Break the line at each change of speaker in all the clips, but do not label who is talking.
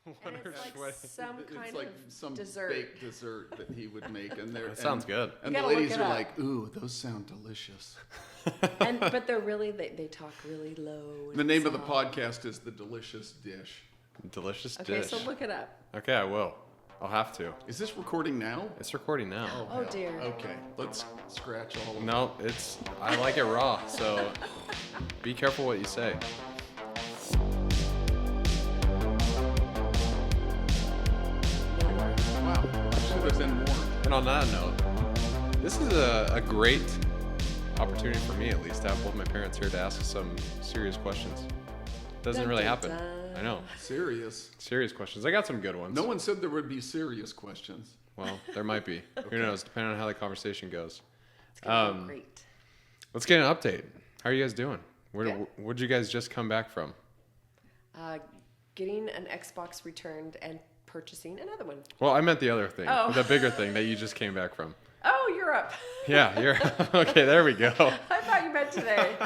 And it's like some kind
it's like
of
some
dessert.
baked dessert that he would make, and
That sounds good.
And the ladies are like, "Ooh, those sound delicious."
But they're really they talk really low.
The name of the podcast is The Delicious Dish.
Delicious dish.
Okay, so look it up.
Okay, I will. I'll have to.
Is this recording now?
It's recording now.
Oh dear.
Okay, let's scratch all of it.
No, I like it raw, so be careful what you say.
Wow, should have been more.
And on that note, this is a great opportunity for me, at least, to have both my parents here to ask some serious questions. Doesn't really happen. I know. Serious questions. I got some good ones.
No one said there would be serious questions.
Well, there might be. Who knows, depending on how the conversation goes.
It's going to be great.
Let's get an update. How are you guys doing? Where'd you guys just come back from?
Getting an Xbox returned and purchasing another one.
Well, I meant the other thing.
Oh.
The bigger thing that you just came back from.
Oh, Europe.
Yeah, you're okay. There we go.
I thought you meant today.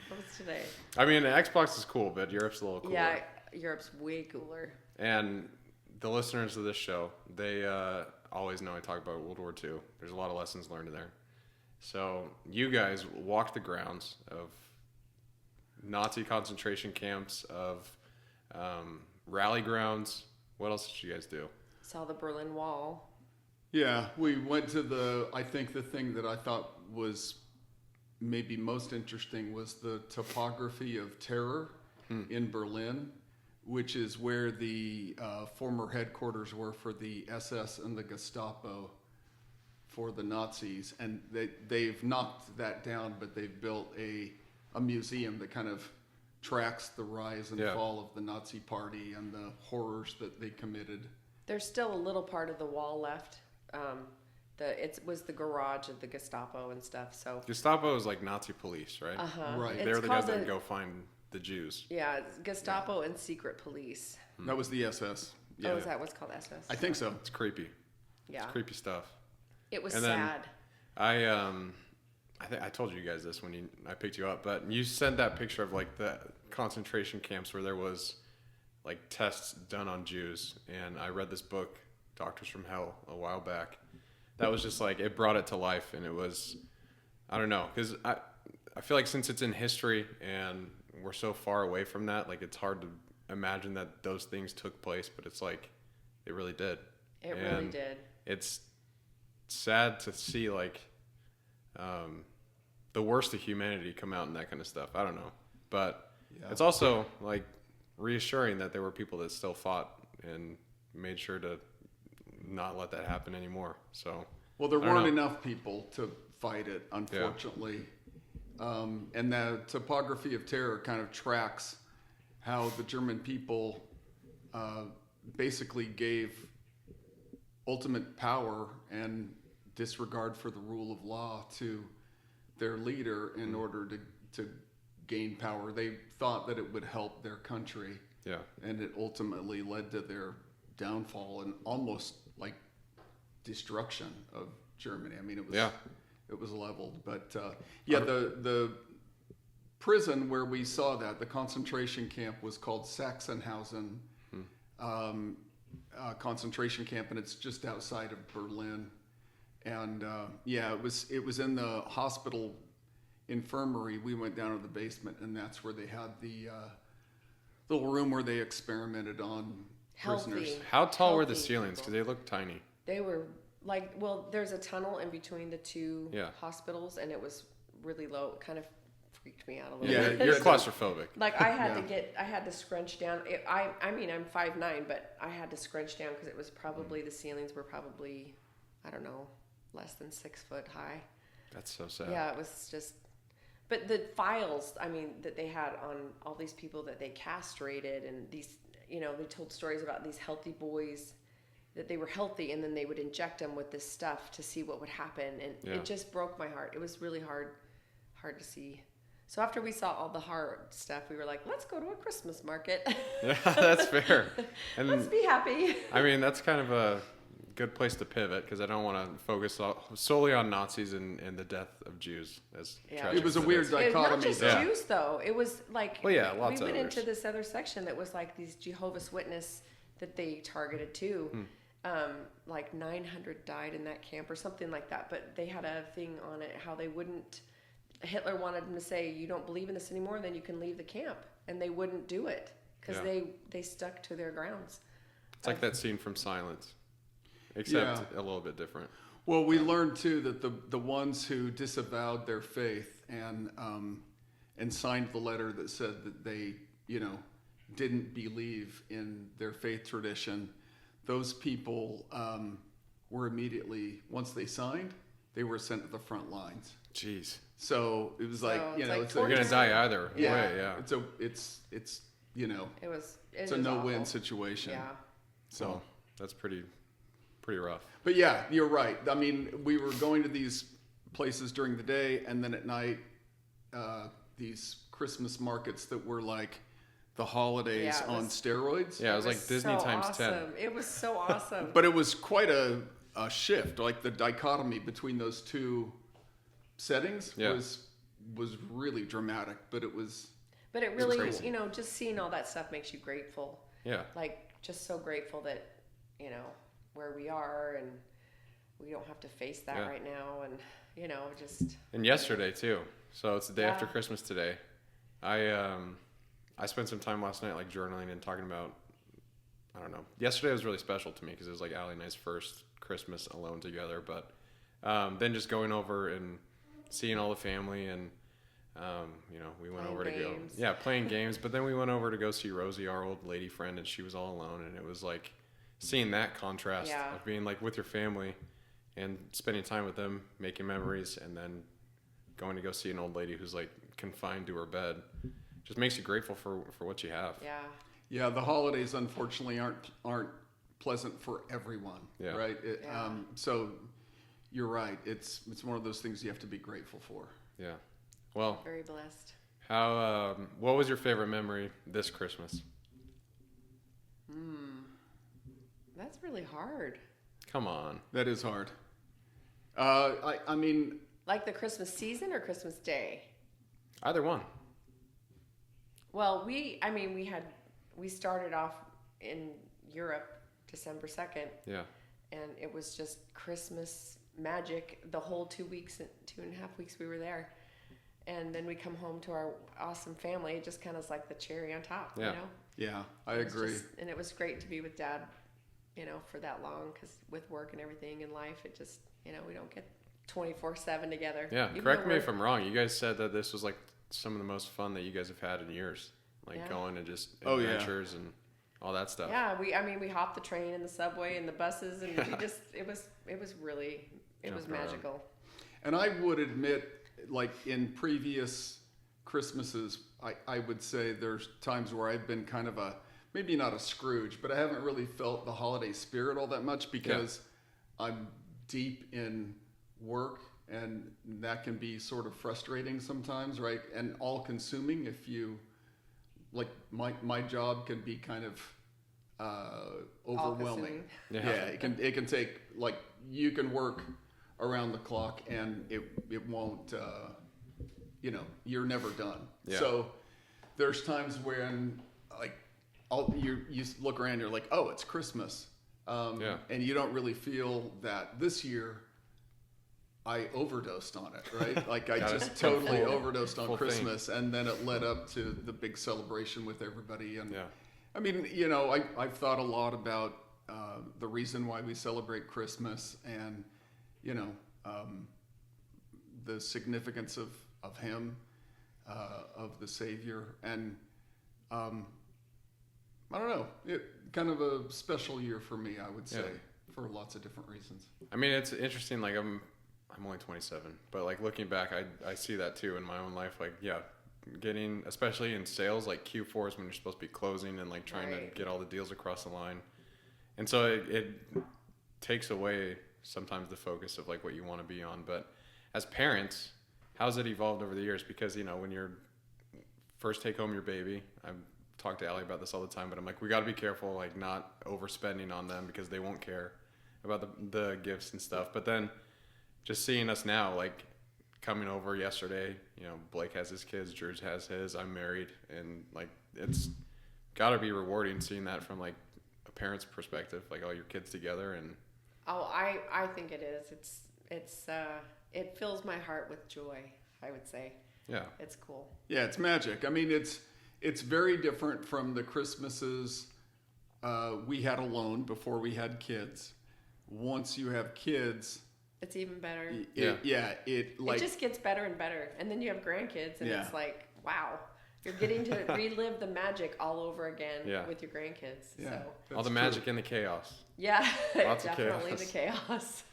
What's today?
I mean, the Xbox is cool, but Europe's a little cooler.
Yeah, Europe's way cooler.
And the listeners of this show, they always know I talk about World War II. There's a lot of lessons learned there. So you guys walked the grounds of Nazi concentration camps, of rally grounds. What else did you guys do?
Saw the Berlin Wall.
Yeah, we went to I think the thing that I thought was maybe most interesting was the topography of terror in Berlin, which is where the former headquarters were for the SS and the Gestapo for the Nazis. And they've knocked that down, but they've built a museum that kind of tracks the rise and fall of the Nazi party and the horrors that they committed.
There's still a little part of the wall left. It was the garage of the Gestapo and stuff. So
Gestapo is like Nazi police, right?
Right.
They're the guys that go find the Jews.
Yeah, it's Gestapo and secret police.
That was the SS.
Yeah. Oh, is that what's called SS?
I think so.
It's creepy.
Yeah.
It's creepy stuff.
It was
and
sad.
Then I think I told you guys this when I picked you up, but you sent that picture of like the concentration camps where there was like tests done on Jews, and I read this book, Doctors from Hell, a while back. That was just like, it brought it to life, and it was, I don't know, because I feel like since it's in history and we're so far away from that, like it's hard to imagine that those things took place, but it's like, it really did.
It really did.
It's sad to see like the worst of humanity come out in that kind of stuff. I don't know, but it's also like reassuring that there were people that still fought and made sure to not let that happen anymore. So
there weren't enough people to fight it, unfortunately. And the topography of terror kind of tracks how the German people basically gave ultimate power and disregard for the rule of law to their leader in order to gain power. They thought that it would help their country. Yeah. And it ultimately led to their downfall and almost like destruction of Germany. I mean, it was leveled. But the prison where we saw that, the concentration camp, was called Sachsenhausen concentration camp, and it's just outside of Berlin. And it was in the hospital infirmary. We went down to the basement, and that's where they had the little room where they experimented on prisoners.
How tall were the ceilings? Because they looked tiny.
They were there's a tunnel in between the two hospitals, and it was really low. It kind of freaked me out a little bit.
You're claustrophobic.
Like I had to scrunch down. I mean, I'm 5'9", but I had to scrunch down because it was probably, the ceilings were probably, I don't know, less than 6 foot high.
That's so sad.
Yeah, it was just, but the files, I mean, that they had on all these people that they castrated, and these, they told stories about these healthy boys, that they were healthy, and then they would inject them with this stuff to see what would happen. And it just broke my heart. It was really hard to see. So after we saw all the hard stuff, we were like, let's go to a Christmas market.
Yeah, that's fair. And
let's be happy.
I mean, that's kind of a good place to pivot, because I don't want to focus solely on Nazis and the death of Jews. As tragic
it was a weird dichotomy.
Not just Jews, though. It was like,
lots
we went
into
this other section that was like these Jehovah's Witness that they targeted too. Like 900 died in that camp or something like that. But they had a thing on it how they wouldn't. Hitler wanted them to say, "You don't believe in this anymore, then you can leave the camp," and they wouldn't do it because they stuck to their grounds.
It's like that scene from Silence, except a little bit different.
Well, we learned too that the ones who disavowed their faith and signed the letter that said that they, didn't believe in their faith tradition, those people were immediately, once they signed, they were sent to the front lines.
Jeez.
So it was like,
you're gonna die either way. Yeah.
It's
It's
a no-win
awful.
situation.
Yeah.
So that's pretty rough.
But yeah, you're right. I mean, we were going to these places during the day, and then at night, these Christmas markets that were like the holidays on steroids.
Yeah, it was like Disney
so
times
awesome.
10.
It was so awesome.
But it was quite a shift. Like the dichotomy between those two settings was really dramatic. But it
really,
crazy.
just seeing all that stuff makes you grateful.
Yeah.
Like, just so grateful that, where we are and we don't have to face that right now. And, just.
And yesterday too. So it's the day after Christmas today. I spent some time last night like journaling and talking about, I don't know. Yesterday was really special to me because it was like Allie and I's first Christmas alone together. But then just going over and seeing all the family and, we went over to go, playing games. But then we went over to go see Rosie, our old lady friend, and she was all alone. And it was like seeing that contrast of being like with your family and spending time with them, making memories, and then going to go see an old lady who's like confined to her bed. Just makes you grateful for what you have.
Yeah.
Yeah, the holidays unfortunately aren't pleasant for everyone, right? So you're right. It's one of those things you have to be grateful for.
Yeah. Well,
very blessed.
What was your favorite memory this Christmas?
That's really hard.
Come on.
That is hard. I mean,
like the Christmas season or Christmas Day?
Either one.
Well, we started off in Europe December 2nd.
Yeah.
And it was just Christmas magic the whole 2 weeks, 2.5 weeks we were there. And then we come home to our awesome family. It just kind of is like the cherry on top,
Yeah, I agree.
And it was great to be with Dad, for that long, because with work and everything in life, it just, we don't get 24/7 together.
Yeah, correct me if I'm wrong. You guys said that this was like some of the most fun that you guys have had in years. Like going and just adventures and all that stuff.
Yeah, we hopped the train and the subway and the buses, and we just, it was really, it was magical.
And I would admit, like in previous Christmases, I would say there's times where I've been kind of maybe not a Scrooge, but I haven't really felt the holiday spirit all that much because I'm deep in work, and that can be sort of frustrating sometimes, right? And all consuming if you, like my job can be kind of overwhelming. Yeah, it can take, like, you can work around the clock and it won't, you're never done.
Yeah.
So there's times when like you look around, you're like, oh, it's Christmas. And you don't really feel that. This year I overdosed on it, right? Like I just totally overdosed on Christmas, and then it led up to the big celebration with everybody. And I mean, I've thought a lot about the reason why we celebrate Christmas, and the significance of him, of the Savior, and I don't know, it kind of a special year for me, I would say, for lots of different reasons.
I mean, it's interesting. Like I'm only 27, but like looking back, I see that too in my own life. Like, getting, especially in sales, like Q4 is when you're supposed to be closing and like trying to get all the deals across the line. And so it takes away sometimes the focus of like what you want to be on. But as parents, how's it evolved over the years? Because, when you're first take home your baby, I've talked to Allie about this all the time, but I'm like, we got to be careful, like not overspending on them because they won't care about the gifts and stuff. But then just seeing us now, like coming over yesterday, Blake has his kids, George has his, I'm married, and like it's got to be rewarding seeing that from like a parent's perspective, like all your kids together and.
Oh, I think it is. It fills my heart with joy, I would say.
Yeah.
It's cool.
Yeah, it's magic. I mean, it's very different from the Christmases we had alone before we had kids. Once you have kids,
it's even better.
It
it just gets better and better. And then you have grandkids, and it's like, wow, you're getting to relive the magic all over again with your grandkids.
Yeah,
so
all the magic and the chaos.
Yeah,
Lots
definitely
of
the chaos.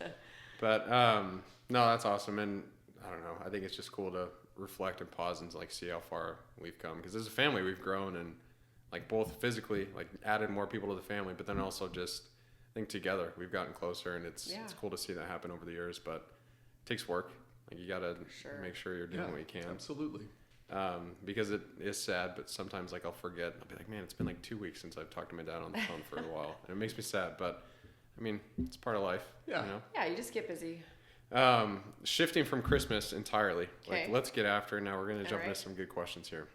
But no, that's awesome, and I don't know. I think it's just cool to reflect and pause and like see how far we've come, because as a family we've grown, and like both physically, like added more people to the family, but then also just I think together we've gotten closer, and it's cool to see that happen over the years. But it takes work. Like you gotta make sure you're doing what you can.
Absolutely.
Because it is sad, but sometimes like I'll forget. I'll be like, man, it's been like 2 weeks since I've talked to my dad on the phone for a while, and it makes me sad. But I mean, it's part of life.
Yeah.
You know?
Yeah, you just get busy.
Shifting from Christmas entirely.
Okay.
Like, let's get after it now. We're gonna jump
right.
into some good questions here.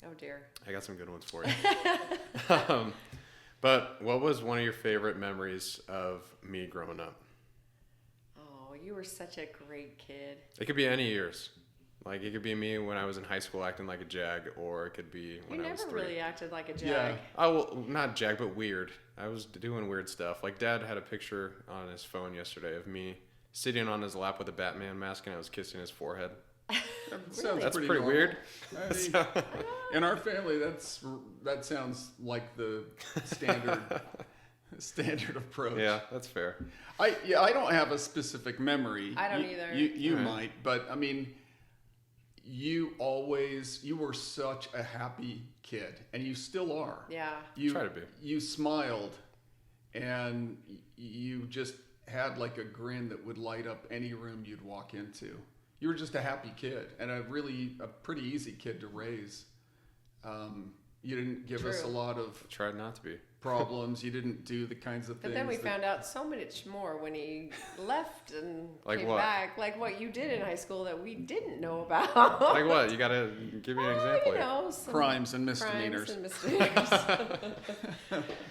Oh dear.
I got some good ones for you. But what was one of your favorite memories of me growing up?
Oh, you were such a great kid.
It could be any years. Like, it could be me when I was in high school acting like a jag, or it could be when I was 3.
You never really acted like a jag.
Yeah.
Oh, well, not jag, but weird. I was doing weird stuff. Like, Dad had a picture on his phone yesterday of me sitting on his lap with a Batman mask, and I was kissing his forehead.
Sounds
That's pretty
normal.
weird.
I mean, in our family, that sounds like the standard approach.
Yeah, that's fair.
I don't have a specific memory.
I don't either.
You
Right.
might, but I mean, you were such a happy kid, and you still are.
Yeah.
You
Try to be.
You smiled, and you just had like a grin that would light up any room you'd walk into. You were just a happy kid, and a pretty easy kid to raise. You didn't give us a lot of
Tried not to be.
problems. You didn't do the kinds of things.
But then we found out so much more when he left and
Like
came
what?
back. Like what you did in high school that we didn't know about.
Like what? You gotta give me an example.
You know, some
crimes and misdemeanors.
Crimes and misdemeanors.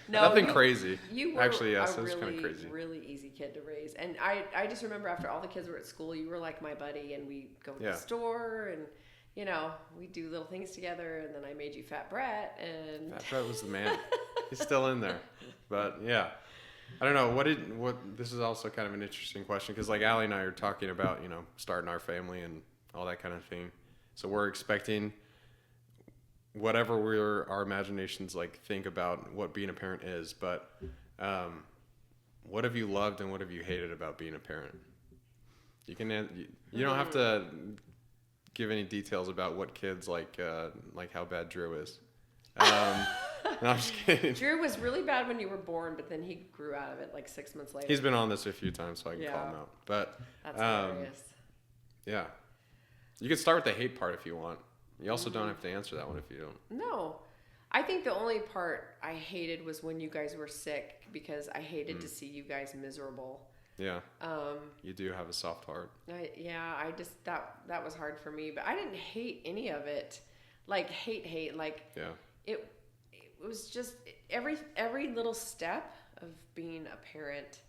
No,
Nothing crazy.
You were
Actually, yes,
a
it was
really,
kind of crazy.
really easy kid to raise. And I just remember after all the kids were at school, you were like my buddy, and we'd go to the store, and you know, we'd do little things together, and then I made you Fat Brett, and
Fat Brett was the man. He's still in there. But yeah, I don't know. This is also kind of an interesting question, because like Allie and I are talking about, you know, starting our family and all that kind of thing. So we're expecting whatever our imaginations like think about what being a parent is. But what have you loved and what have you hated about being a parent? You don't have to give any details about what kids like how bad Drew is. No, I'm just kidding.
Drew was really bad when you were born, but then he grew out of it like 6 months later.
He's been on this a few times, so I can call him out. But
that's hilarious.
Yeah, you can start with the hate part if you want. You also don't have to answer that one if you don't.
No, I think the only part I hated was when you guys were sick, because I hated to see you guys miserable.
Yeah. You do have a soft heart.
I just that was hard for me, but I didn't hate any of it. Like hate. Like it was just every little step of being a parent.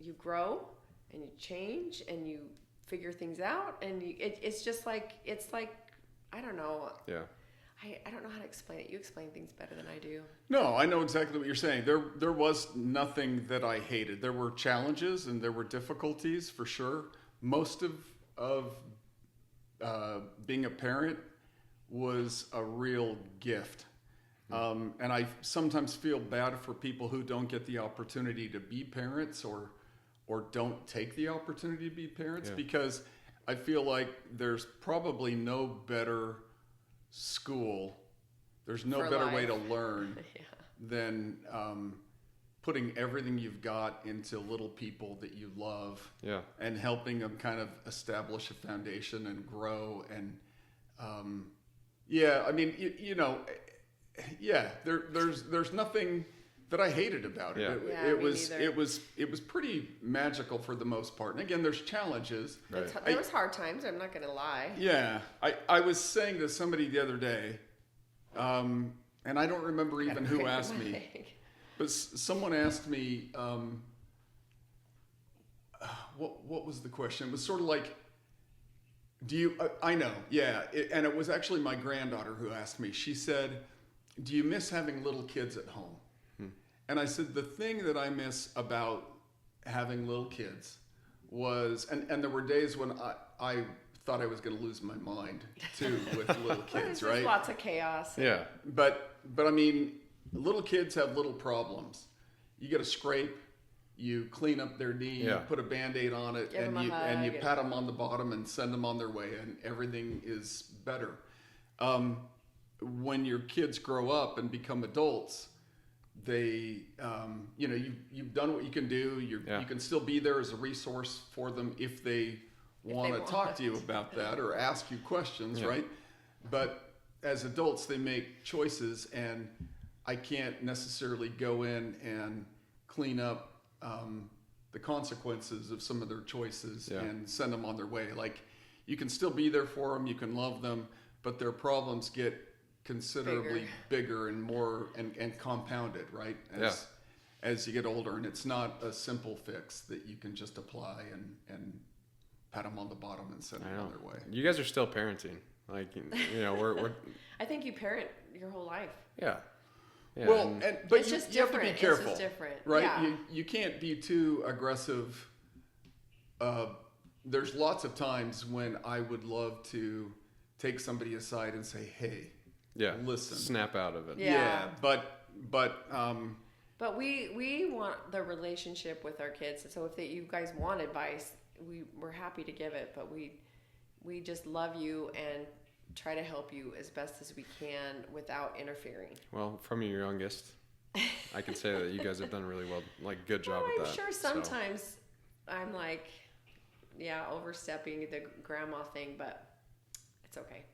You grow and you change and you figure things out, and it's like I don't know.
Yeah.
I don't know how to explain it. You explain things better than I do.
No, I know exactly what you're saying. There was nothing that I hated. There were challenges and there were difficulties for sure. Most of being a parent was a real gift. And I sometimes feel bad for people who don't get the opportunity to be parents or don't take the opportunity to be parents, because I feel like there's probably no better school. There's no better way to learn than putting everything you've got into little people that you love and helping them kind of establish a foundation and grow. And I mean, there's nothing that I hated about it. It was pretty magical for the most part. And again, there's challenges.
Right.
There was hard times. I'm not going to lie.
Yeah, I was saying to somebody the other day, and I don't remember even who
break
asked
my
me,
leg.
but someone asked me, what was the question? It was sort of like, do you, I know, yeah. And it was actually my granddaughter who asked me. She said, do you miss having little kids at home? And I said, the thing that I miss about having little kids was, and there were days when I thought I was going to lose my mind too with little kids,
There's
right?
lots of chaos.
Yeah.
But I mean, little kids have little problems. You get a scrape, you clean up their knee, you put a Band-Aid on it,
Give
and
them a hug
you pat them on the bottom and send them on their way, and everything is better. When your kids grow up and become adults, they, you've done what you can do. You can still be there as a resource for them if they want to talk to you about that or ask you questions, right? But as adults, they make choices, and I can't necessarily go in and clean up the consequences of some of their choices and send them on their way. Like, you can still be there for them, you can love them, but their problems get considerably bigger and more and compounded, right? As you get older, and it's not a simple fix that you can just apply and pat them on the bottom and send them on their way.
You guys are still parenting, like, we're
I think you parent your whole life.
yeah.
Well, but
it's just
you have to
different.
be careful,
It's just different,
right?
Yeah.
You can't be too aggressive. There's lots of times when I would love to take somebody aside and say, "Hey, listen,
snap out of it."
Yeah.
But
But we want the relationship with our kids. So if you guys want advice, we're happy to give it. But we just love you and try to help you as best as we can without interfering.
Well, from your youngest, I can say that you guys have done really well, like good job with that.
I'm sure sometimes I'm like, overstepping the grandma thing, but it's okay.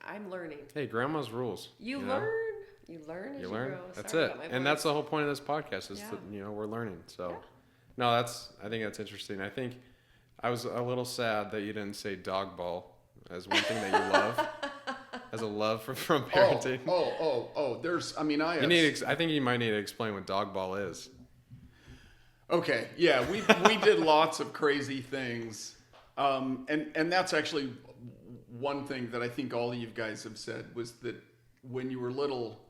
I'm learning.
Hey, grandma's rules.
You learn. You learn as you
learn.
go.
That's
Sorry
it.
about my
And that's
voice.
the whole point of this podcast is that, we're learning. So, no, I think that's interesting. I think I was a little sad that you didn't say dog ball as one thing that you love, as a love from parenting. I think you might need to explain what dog ball is.
Okay, yeah, we did lots of crazy things, and that's actually one thing that I think all of you guys have said was that when you were little,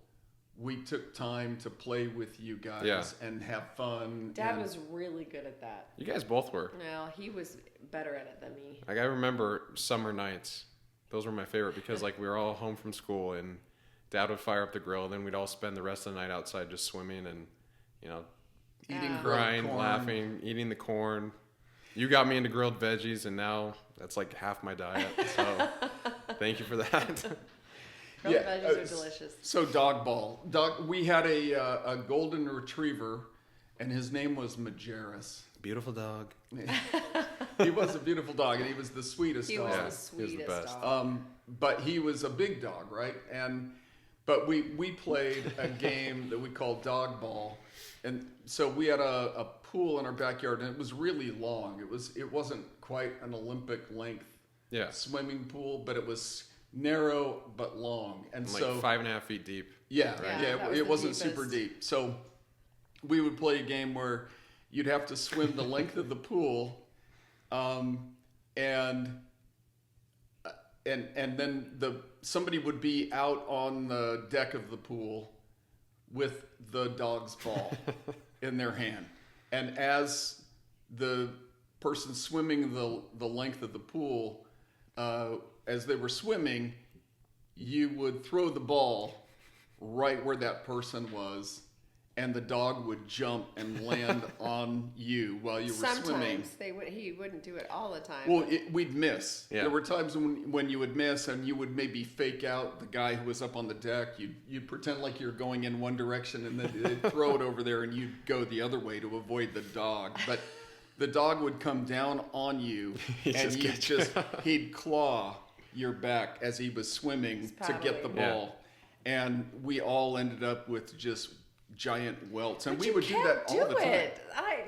we took time to play with you guys and have fun.
Dad was really good at that.
You guys both were.
Well, he was better at it than me.
Like, I remember summer nights. Those were my favorite because, like, we were all home from school and Dad would fire up the grill, and then we'd all spend the rest of the night outside just swimming and,
eating
crying,
corn.
laughing, eating the corn. You got me into grilled veggies, and now that's like half my diet. So thank you for that.
Grilled veggies are delicious.
So dog ball. We had a golden retriever, and his name was Majerus.
Beautiful dog.
He was a beautiful dog, and he was the sweetest
He
dog.
was the sweetest
he was the best.
dog.
But he was a big dog, right? But we played a game that we called dog ball, and so we had a pool in our backyard, and it was really long. It wasn't quite an Olympic length swimming pool, but it was narrow but long, and
like
so
5.5 feet deep.
It wasn't super deep. So we would play a game where you'd have to swim the length of the pool, and then somebody would be out on the deck of the pool with the dog's ball in their hand, and as the person swimming the length of the pool, as they were swimming, you would throw the ball right where that person was, and the dog would jump and land on you while you were swimming.
Sometimes he wouldn't do it all the time.
Well, we'd miss.
Yeah.
There were times when you would miss, and you would maybe fake out the guy who was up on the deck. You'd pretend like you're going in one direction, and then they'd throw it over there, and you'd go the other way to avoid the dog. But the dog would come down on you, and he'd claw your back as he was swimming to get the ball. Yeah. And we all ended up with just giant welts, and we would do that all the time.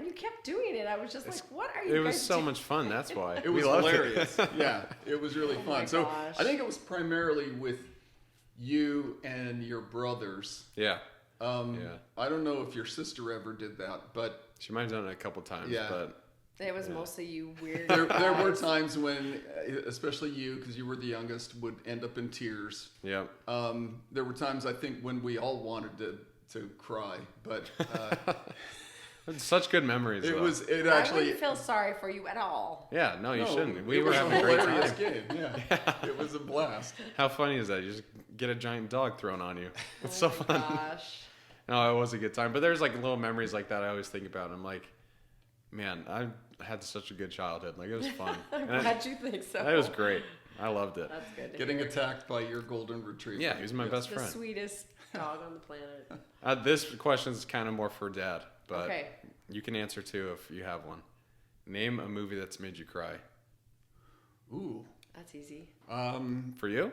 You kept doing it. I was just like, "What are you?"
It was so much fun. That's why
it was hilarious. Yeah, it was really fun. So
gosh.
I think it was primarily with you and your brothers.
Yeah.
I don't know if your sister ever did that, but
She might have done it a couple times,
Yeah.
but
It was mostly you weird.
there were times when, especially you, because you were the youngest, would end up in tears.
yeah.
There were times, I think, when we all wanted to cry, but
Such good memories.
it
though.
I
actually.
wouldn't feel sorry for you at all.
Yeah, no, you shouldn't. We
it
were
was
having a great
hilarious
time.
game. Yeah. It was a blast.
How funny is that? You just get a giant dog thrown on you. It's so
Oh my
fun.
gosh.
No, it was a good time. But there's like little memories like that I always think about. I'm like, man, I had such a good childhood. Like, it was fun.
I'm
And
glad you think so.
it was great. I loved it.
That's good to
Getting
hear.
attacked by your golden retriever.
Yeah, he was my best
The
friend.
sweetest dog on the planet.
This question is kind of more for Dad, but
Okay.
you can answer too if you have one. Name a movie that's made you cry.
Ooh.
That's easy.
For you?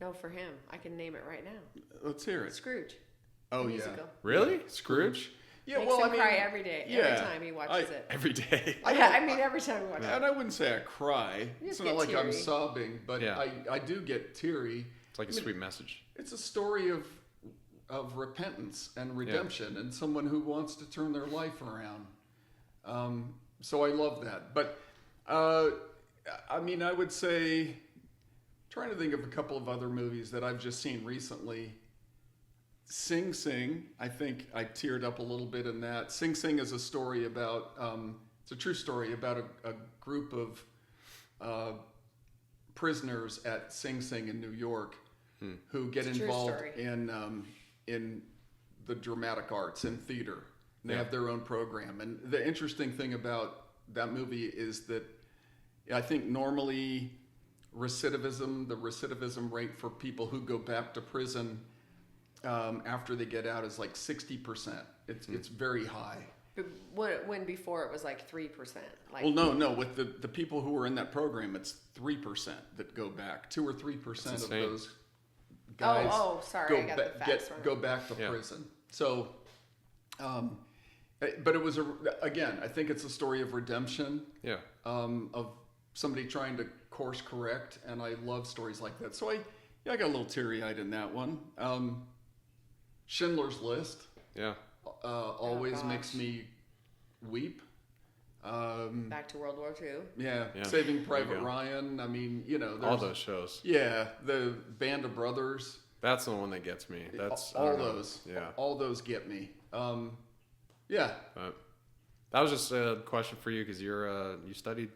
No, for him. I can name it right now.
Let's hear it.
Scrooge.
Oh,
the
yeah.
musical.
Really? Scrooge?
Yeah,
Makes
well,
him
I mean,
cry every day.
yeah,
every time he watches it.
Every day.
I mean, every time he watches it.
And I wouldn't say I cry.
You
It's
just
not
get
like I'm
teary.
sobbing, but
Yeah.
I do get teary.
It's like a sweet message.
It's a story of repentance and redemption and someone who wants to turn their life around. So I love that. But, I mean, I would say, trying to think of a couple of other movies that I've just seen recently. Sing Sing, I think I teared up a little bit in that. Sing Sing is a story about, it's a true story about a group of prisoners at Sing Sing in New York who get
It's a true
involved
story.
in the dramatic arts and theater. They
Yeah.
have their own program. And the interesting thing about that movie is that I think normally the recidivism rate for people who go back to prison after they get out is like 60%. It's very high.
But when before it was like 3%. Like,
Well, no. With the people who are in that program, it's 3% that go back. 2 or 3% of
insane.
those guys
sorry, I got the facts wrong.
go back to
Yeah.
prison. So, but it was again, I think it's a story of redemption.
Yeah.
Of somebody trying to course correct, and I love stories like that. So I got a little teary-eyed in that one. Schindler's List
Yeah.
always
gosh.
makes me weep.
Back to World War II.
Yeah,
Yeah.
Saving
There you
Private
go.
Ryan. I mean,
All
there's,
those shows.
Yeah, the Band of Brothers.
That's the one that gets me. That's I
all
don't know.
those.
Yeah.
all those get me. Yeah,
But that was just a question for you because you studied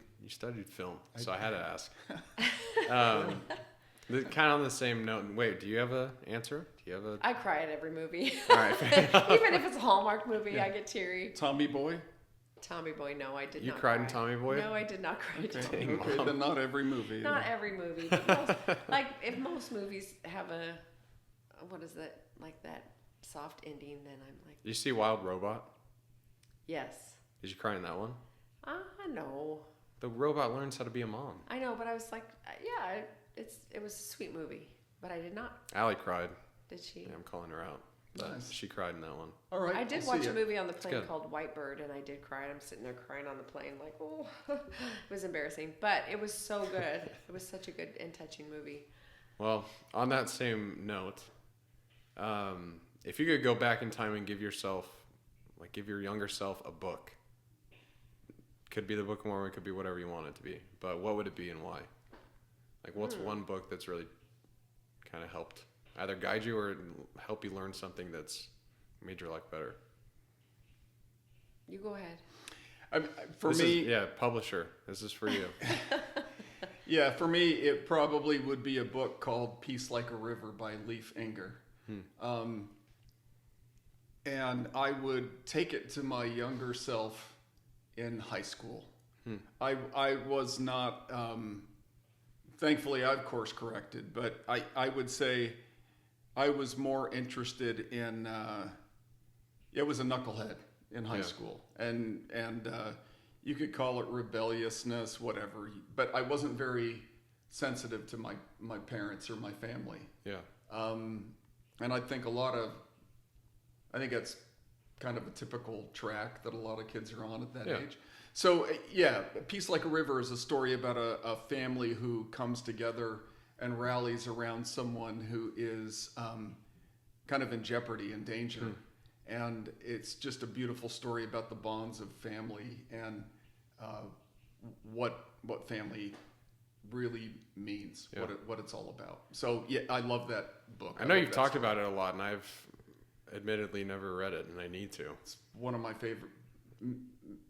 film, so I had to ask. Kind of on the same note. Wait, do you have an answer? Do you have a?
I cry at every movie.
All right. fair enough.
Even if it's a Hallmark movie, I get teary.
Tommy Boy.
Tommy Boy, no, I did
You
not
cried
cry.
in Tommy Boy?
No, I did not cry.
Okay,
Tommy.
Dang,
okay,
Mom.
then not every movie.
Not every movie. But most, like, if most movies have what is that, like that soft ending, then I'm like,
Did you see Wild Robot?
yes.
Did you cry in that one?
No.
The robot learns how to be a mom.
I know, but I was like, yeah, it was a sweet movie, but I did not.
Allie cried.
Did she?
Yeah, I'm calling her out. But
Nice.
she cried in that one.
All right.
I did
I'll
watch
see
a
it.
movie on the plane
good.
called Whitebird, and I did cry. And I'm sitting there crying on the plane, like, oh, it was embarrassing, but it was so good. It was such a good and touching movie.
Well, on that same note, if you could go back in time and give your younger self a book, could be the Book of Mormon, could be whatever you want it to be, but what would it be and why? Like, what's one book that's really kind of helped either guide you or help you learn something that's made your life better?
You go ahead.
For
This
me,
is, publisher, this is for you.
yeah, for me, it probably would be a book called Peace Like a River by Leif Enger. And I would take it to my younger self in high school. I was not, thankfully I've course corrected, but I would say I was more interested in, I was a knucklehead in high school. And you could call it rebelliousness, whatever, but I wasn't very sensitive to my parents or my family.
Yeah.
And I think that's kind of a typical track that a lot of kids are on at that age. So, Peace Like a River is a story about a family who comes together and rallies around someone who is kind of in jeopardy and danger. And it's just a beautiful story about the bonds of family and what family really means, what it's all about. So yeah, I love that book.
I know you've talked about it a lot, and I've admittedly never read it, and I need to.
It's one of my favorite,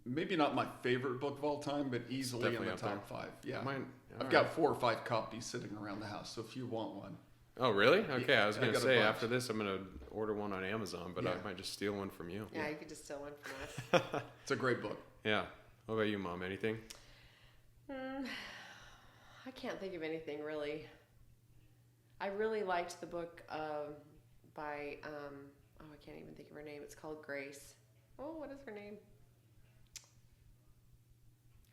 maybe not my favorite book of all time, but easily in the top 5. Yeah, I've got 4 or 5 copies sitting around the house. So if you want one.
Oh really? Okay, I was
I
gonna
got a
say
bunch.
after this I'm gonna order one on Amazon, but I might just steal one from you.
Yeah, you could just steal one from us.
It's a great book.
Yeah. What about you, Mom? Anything?
I can't think of anything really. I really liked the book by I can't even think of her name. It's called Grace. Oh, what is her name?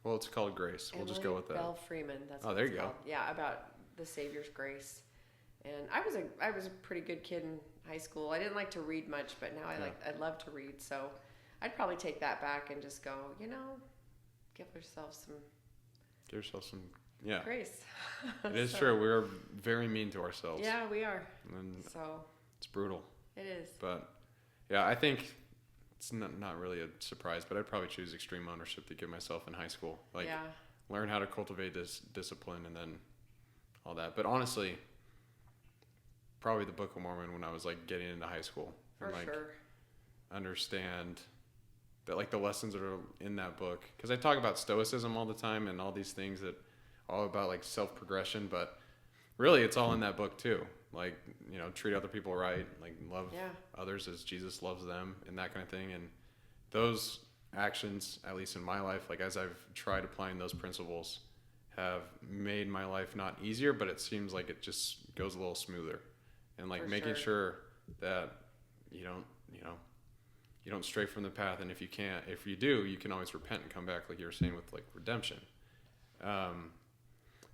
Well, it's called Grace. We'll just go with that.
Belle Freeman. That's
Oh,
what
there
it's
you go.
called. Yeah, about the Savior's grace. And I was a pretty good kid in high school. I didn't like to read much, but now I love to read. So I'd probably take that back and just go, give yourself some grace.
It is true. We're very mean to ourselves.
Yeah, we are.
And
So
it's brutal.
it is.
But yeah, I think it's not really a surprise, but I'd probably choose extreme ownership to give myself in high school. Like learn how to cultivate this discipline and then all that. But honestly, probably the Book of Mormon when I was like getting into high school.
For
and,
sure.
Understand that like the lessons that are in that book. Because I talk about stoicism all the time and all these things that all about like self-progression, but really it's all in that book too. Like, treat other people right, like love others as Jesus loves them and that kind of thing. And those actions, at least in my life, like as I've tried applying those principles, have made my life not easier, but it seems like it just goes a little smoother. And like making sure that you don't stray from the path. And if you do, you can always repent and come back, like you were saying with like redemption.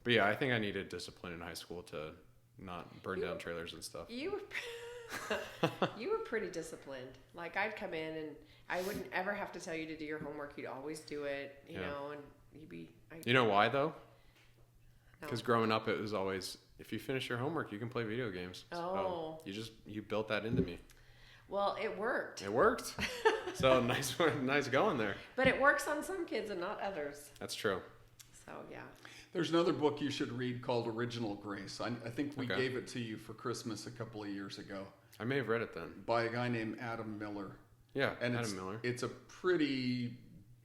But yeah, I think I needed discipline in high school to not burn down trailers and stuff.
You were pretty disciplined. Like I'd come in and I wouldn't ever have to tell you to do your homework. You'd always do it, you know, and you'd be. You
know why though? Because growing up, it was always, if you finish your homework, you can play video games.
Oh.
So you built that into me.
Well, it worked.
It worked. So nice going there.
But it works on some kids and not others.
That's true.
So yeah.
There's another book you should read called Original Grace. I think we gave it to you for Christmas a couple of years ago.
I may have read it then. By
a guy named Adam Miller.
Yeah,
and
Adam Miller.
It's a pretty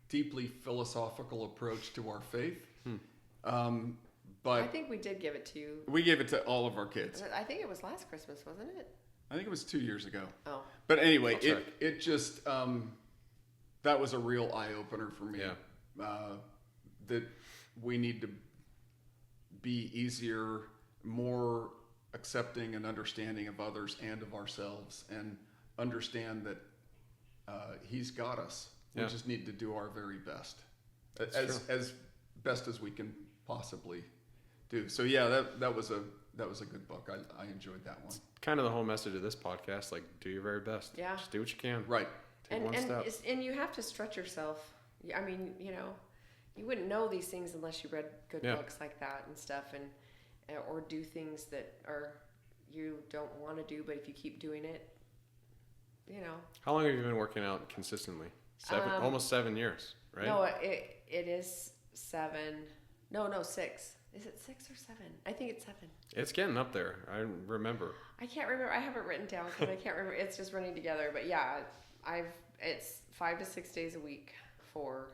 deeply philosophical approach to our faith. But
I think we did give it to you.
We gave it to all of our kids.
I think it was last Christmas, wasn't it?
I think it was 2 years ago.
Oh.
But anyway, it just, that was a real eye-opener for me.
Yeah.
That we need to be easier, more accepting and understanding of others and of ourselves, and understand that he's got us. We just need to do our very best, as best as we can possibly do. So yeah, that was a good book. I enjoyed that one.
It's kind of the whole message of this podcast, like do your very best.
Yeah.
Just do what you can.
Right.
Take one step.
And you have to stretch yourself. I mean, you wouldn't know these things unless you read good books like that and stuff, and or do things that you don't want to do, but if you keep doing it,
How long have you been working out consistently? Almost 7 years, right?
No, it is 7. No, 6. Is it 6 or 7? I think it's 7.
It's getting up there. I remember.
I can't remember. I have it written down because I can't remember. It's just running together. But yeah, it's 5 to 6 days a week for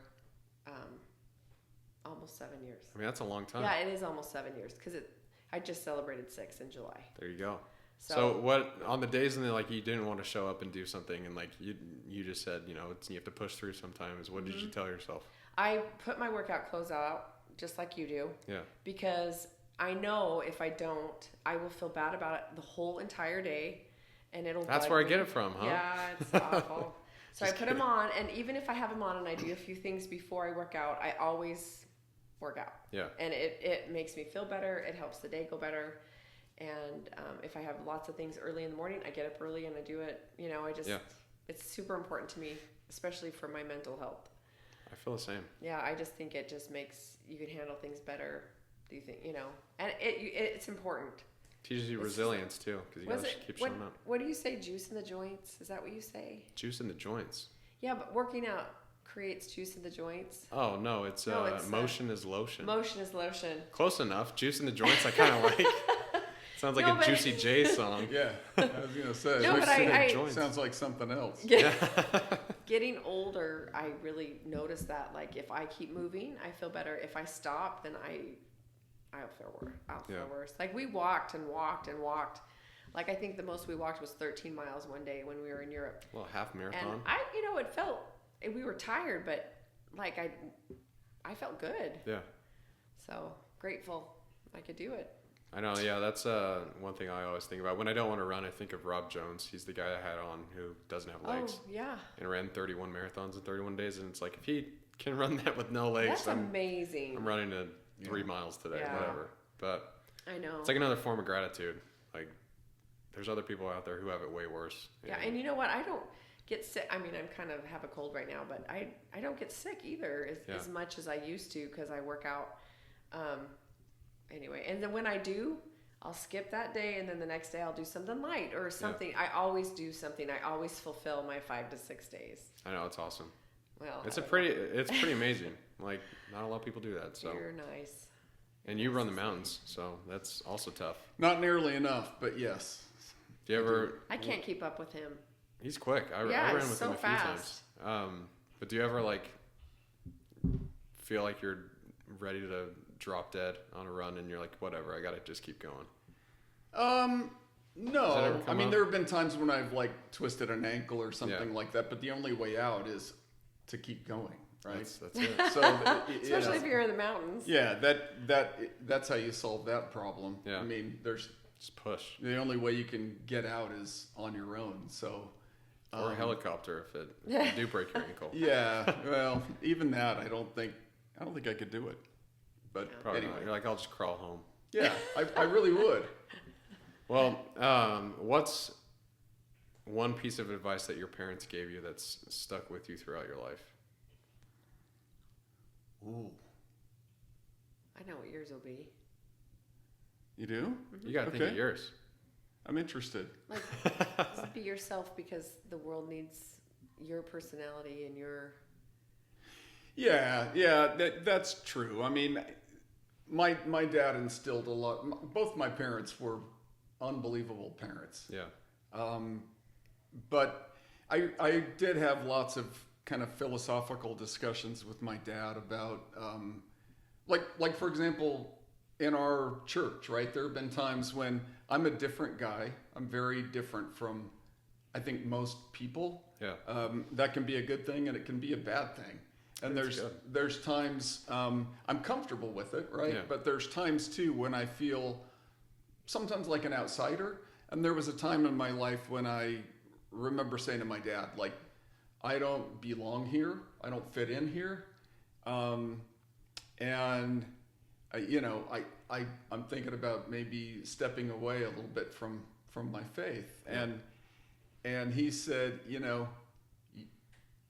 almost 7 years.
I mean, that's a long time.
Yeah, it is almost 7 years because I just celebrated 6 in July.
There you go. So what on the days when like you didn't want to show up and do something and like you just said you have to push through sometimes. What did you tell yourself?
I put my workout clothes out just like you do.
Yeah.
Because I know if I don't, I will feel bad about it the whole entire day, and it'll.
That's where I get it from, huh?
Yeah, it's awful. So I put them on, and even if I have them on and I do a few things before I work out, I always work out.
Yeah.
And it makes me feel better. It helps the day go better. And if I have lots of things early in the morning, I get up early and I do it. It's super important to me, especially for my mental health.
I feel the same.
Yeah, I just think it just makes you can handle things better Do you think, and it's important.
Teaches you resilience too, because you gotta keep showing up.
What do you say? Juice in the joints? Is that what you say?
Juice in the joints.
Yeah, but working out creates juice in the joints.
Oh no, it's motion is lotion.
Motion is lotion.
Close enough. Juice in the joints. I kind of like. Sounds like a Juicy J song.
Yeah, I was gonna say.
No, but I
sounds like something else.
Yeah. Getting older, I really notice that. Like if I keep moving, I feel better. If I stop, then I'll feel worse. Like we walked and walked and walked. Like I think the most we walked was 13 miles one day when we were in Europe.
Well, half marathon.
And it felt, we were tired, but like I felt good.
Yeah.
So grateful I could do it.
I know. Yeah, that's one thing I always think about when I don't want to run. I think of Rob Jones. He's the guy I had on who doesn't have legs.
Oh yeah.
And ran 31 marathons in 31 days, and it's like if he can run that with no legs,
that's amazing.
I'm running 3 miles today, whatever. But
I know.
It's like another form of gratitude. Like there's other people out there who have it way worse.
Yeah, and you know what? I don't get sick. I mean, I'm kind of have a cold right now, but I don't get sick either as much as I used to because I work out. Anyway, and then when I do, I'll skip that day, and then the next day I'll do something light or something. Yeah. I always do something. I always fulfill my 5 to 6 days.
I know, it's awesome.
Well,
it's pretty amazing. Like not a lot of people do that. So
you're nice.
And you run the mountains, so that's also tough.
Not nearly enough, but yes.
Do you ever?
I can't keep up with him.
He's quick. I ran with him a few times. But do you ever like feel like you're ready to drop dead on a run and you're like, whatever, I gotta just keep going?
No. I mean, there have been times when I've like twisted an ankle or something like that, but the only way out is to keep going, right?
That's it.
So
especially if you're in the mountains.
Yeah, that's how you solve that problem.
Yeah.
I mean,
just push.
The only way you can get out is on your own. So
or a helicopter if you do break your ankle.
Yeah, well, even that, I don't think I could do it. But
probably
anyway,
not. You're like, I'll just crawl home.
Yeah, I really would.
Well, what's one piece of advice that your parents gave you that's stuck with you throughout your life?
Ooh.
I know what yours will be.
You do?
You got to think of yours.
I'm interested.
Like, just be yourself because the world needs your personality and your...
Yeah, that's true. I mean, my dad instilled a lot. Both my parents were unbelievable parents.
Yeah.
But I did have lots of kind of philosophical discussions with my dad about, like for example, in our church, right? There have been times when I'm a different guy. I'm very different from, I think, most people.
Yeah.
That can be a good thing and it can be a bad thing. And there's times I'm comfortable with it, right?
Yeah.
But there's times too when I feel sometimes like an outsider. And there was a time in my life when I remember saying to my dad, like, I don't belong here. I don't fit in here. And I'm thinking about maybe stepping away a little bit from my faith.
Yeah.
And he said,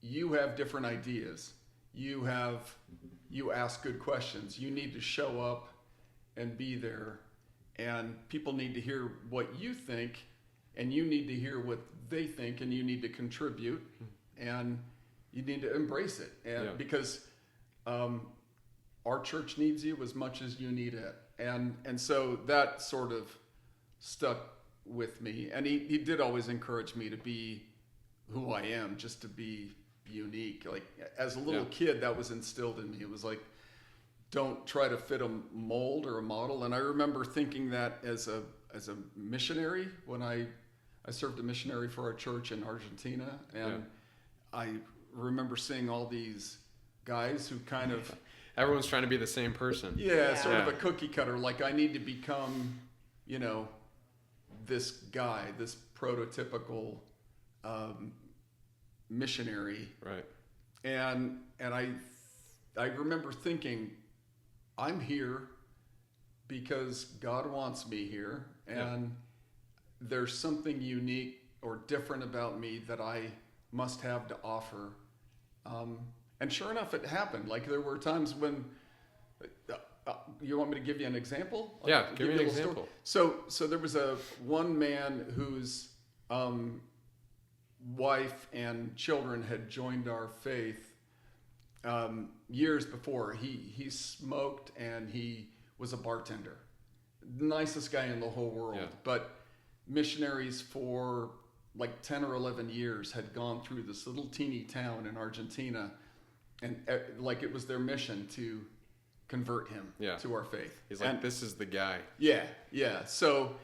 you have different ideas. You ask good questions. You need to show up and be there. And people need to hear what you think, and you need to hear what they think, and you need to contribute, and you need to embrace it. And because our church needs you as much as you need it. And so that sort of stuck with me. And he did always encourage me to be who I am, just to be unique. Like as a little kid, that was instilled in me. It was like, don't try to fit a mold or a model. And I remember thinking that as a missionary when I served a missionary for our church in Argentina. And I remember seeing all these guys who kind of...
Everyone's trying to be the same person.
Sort of a cookie cutter. Like I need to become, this guy, this prototypical missionary.
Right.
And I remember thinking, I'm here because God wants me here, and there's something unique or different about me that I must have to offer. And sure enough, it happened. Like there were times when You want me to give you an example?
Yeah,
I'll
give me
you
an
a little
example.
story. So there was one man whose wife and children had joined our faith years before. He smoked and he was a bartender. Nicest guy in the whole world.
Yeah.
But missionaries for like 10 or 11 years had gone through this little teeny town in Argentina, and like it was their mission to convert him to our faith.
He's like, this is the guy.
Yeah. So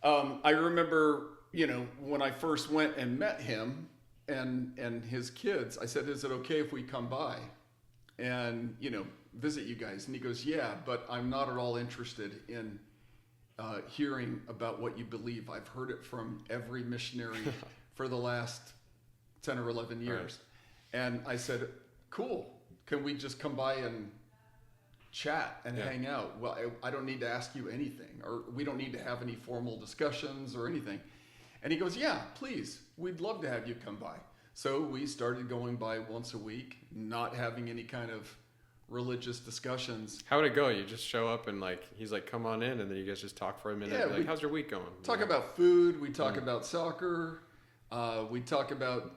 I remember, when I first went and met him and his kids, I said, is it okay if we come by and, visit you guys? And he goes, yeah, but I'm not at all interested in hearing about what you believe. I've heard it from every missionary for the last 10 or 11 years. Right. And I said, cool. Can we just come by and chat and hang out? Well, I don't need to ask you anything, or we don't need to have any formal discussions or anything. And he goes, yeah, please. We'd love to have you come by. So we started going by once a week, not having any kind of religious discussions.
How would it go? You just show up and he's like, come on in, and then you guys just talk for a minute. Yeah, how's your week going?
Talk about food. We talk about soccer. We talk about,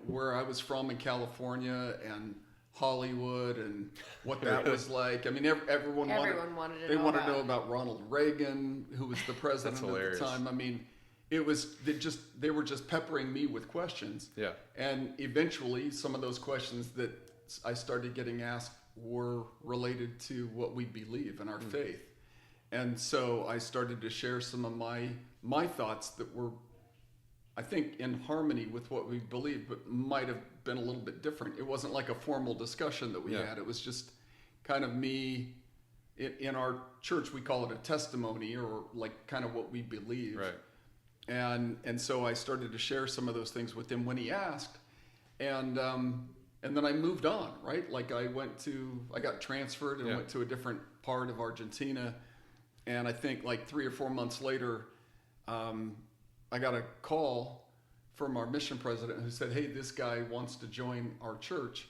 where I was from in California and Hollywood and what that was like. I mean, everyone wanted to know about Ronald Reagan, who was the president at the time. I mean, they were just peppering me with questions. Yeah. And eventually some of those questions that I started getting asked were related to what we believe in our faith. And so I started to share some of my thoughts that were, I think, in harmony with what we believe, but might have been a little bit different. It wasn't like a formal discussion that we had. It was just kind of me. In our church, we call it a testimony, or like kind of what we believe. Right. And so I started to share some of those things with him when he asked. And then I moved on, right? Like I got transferred and went to a different part of Argentina. And I think like 3 or 4 months later, I got a call from our mission president who said, hey, this guy wants to join our church,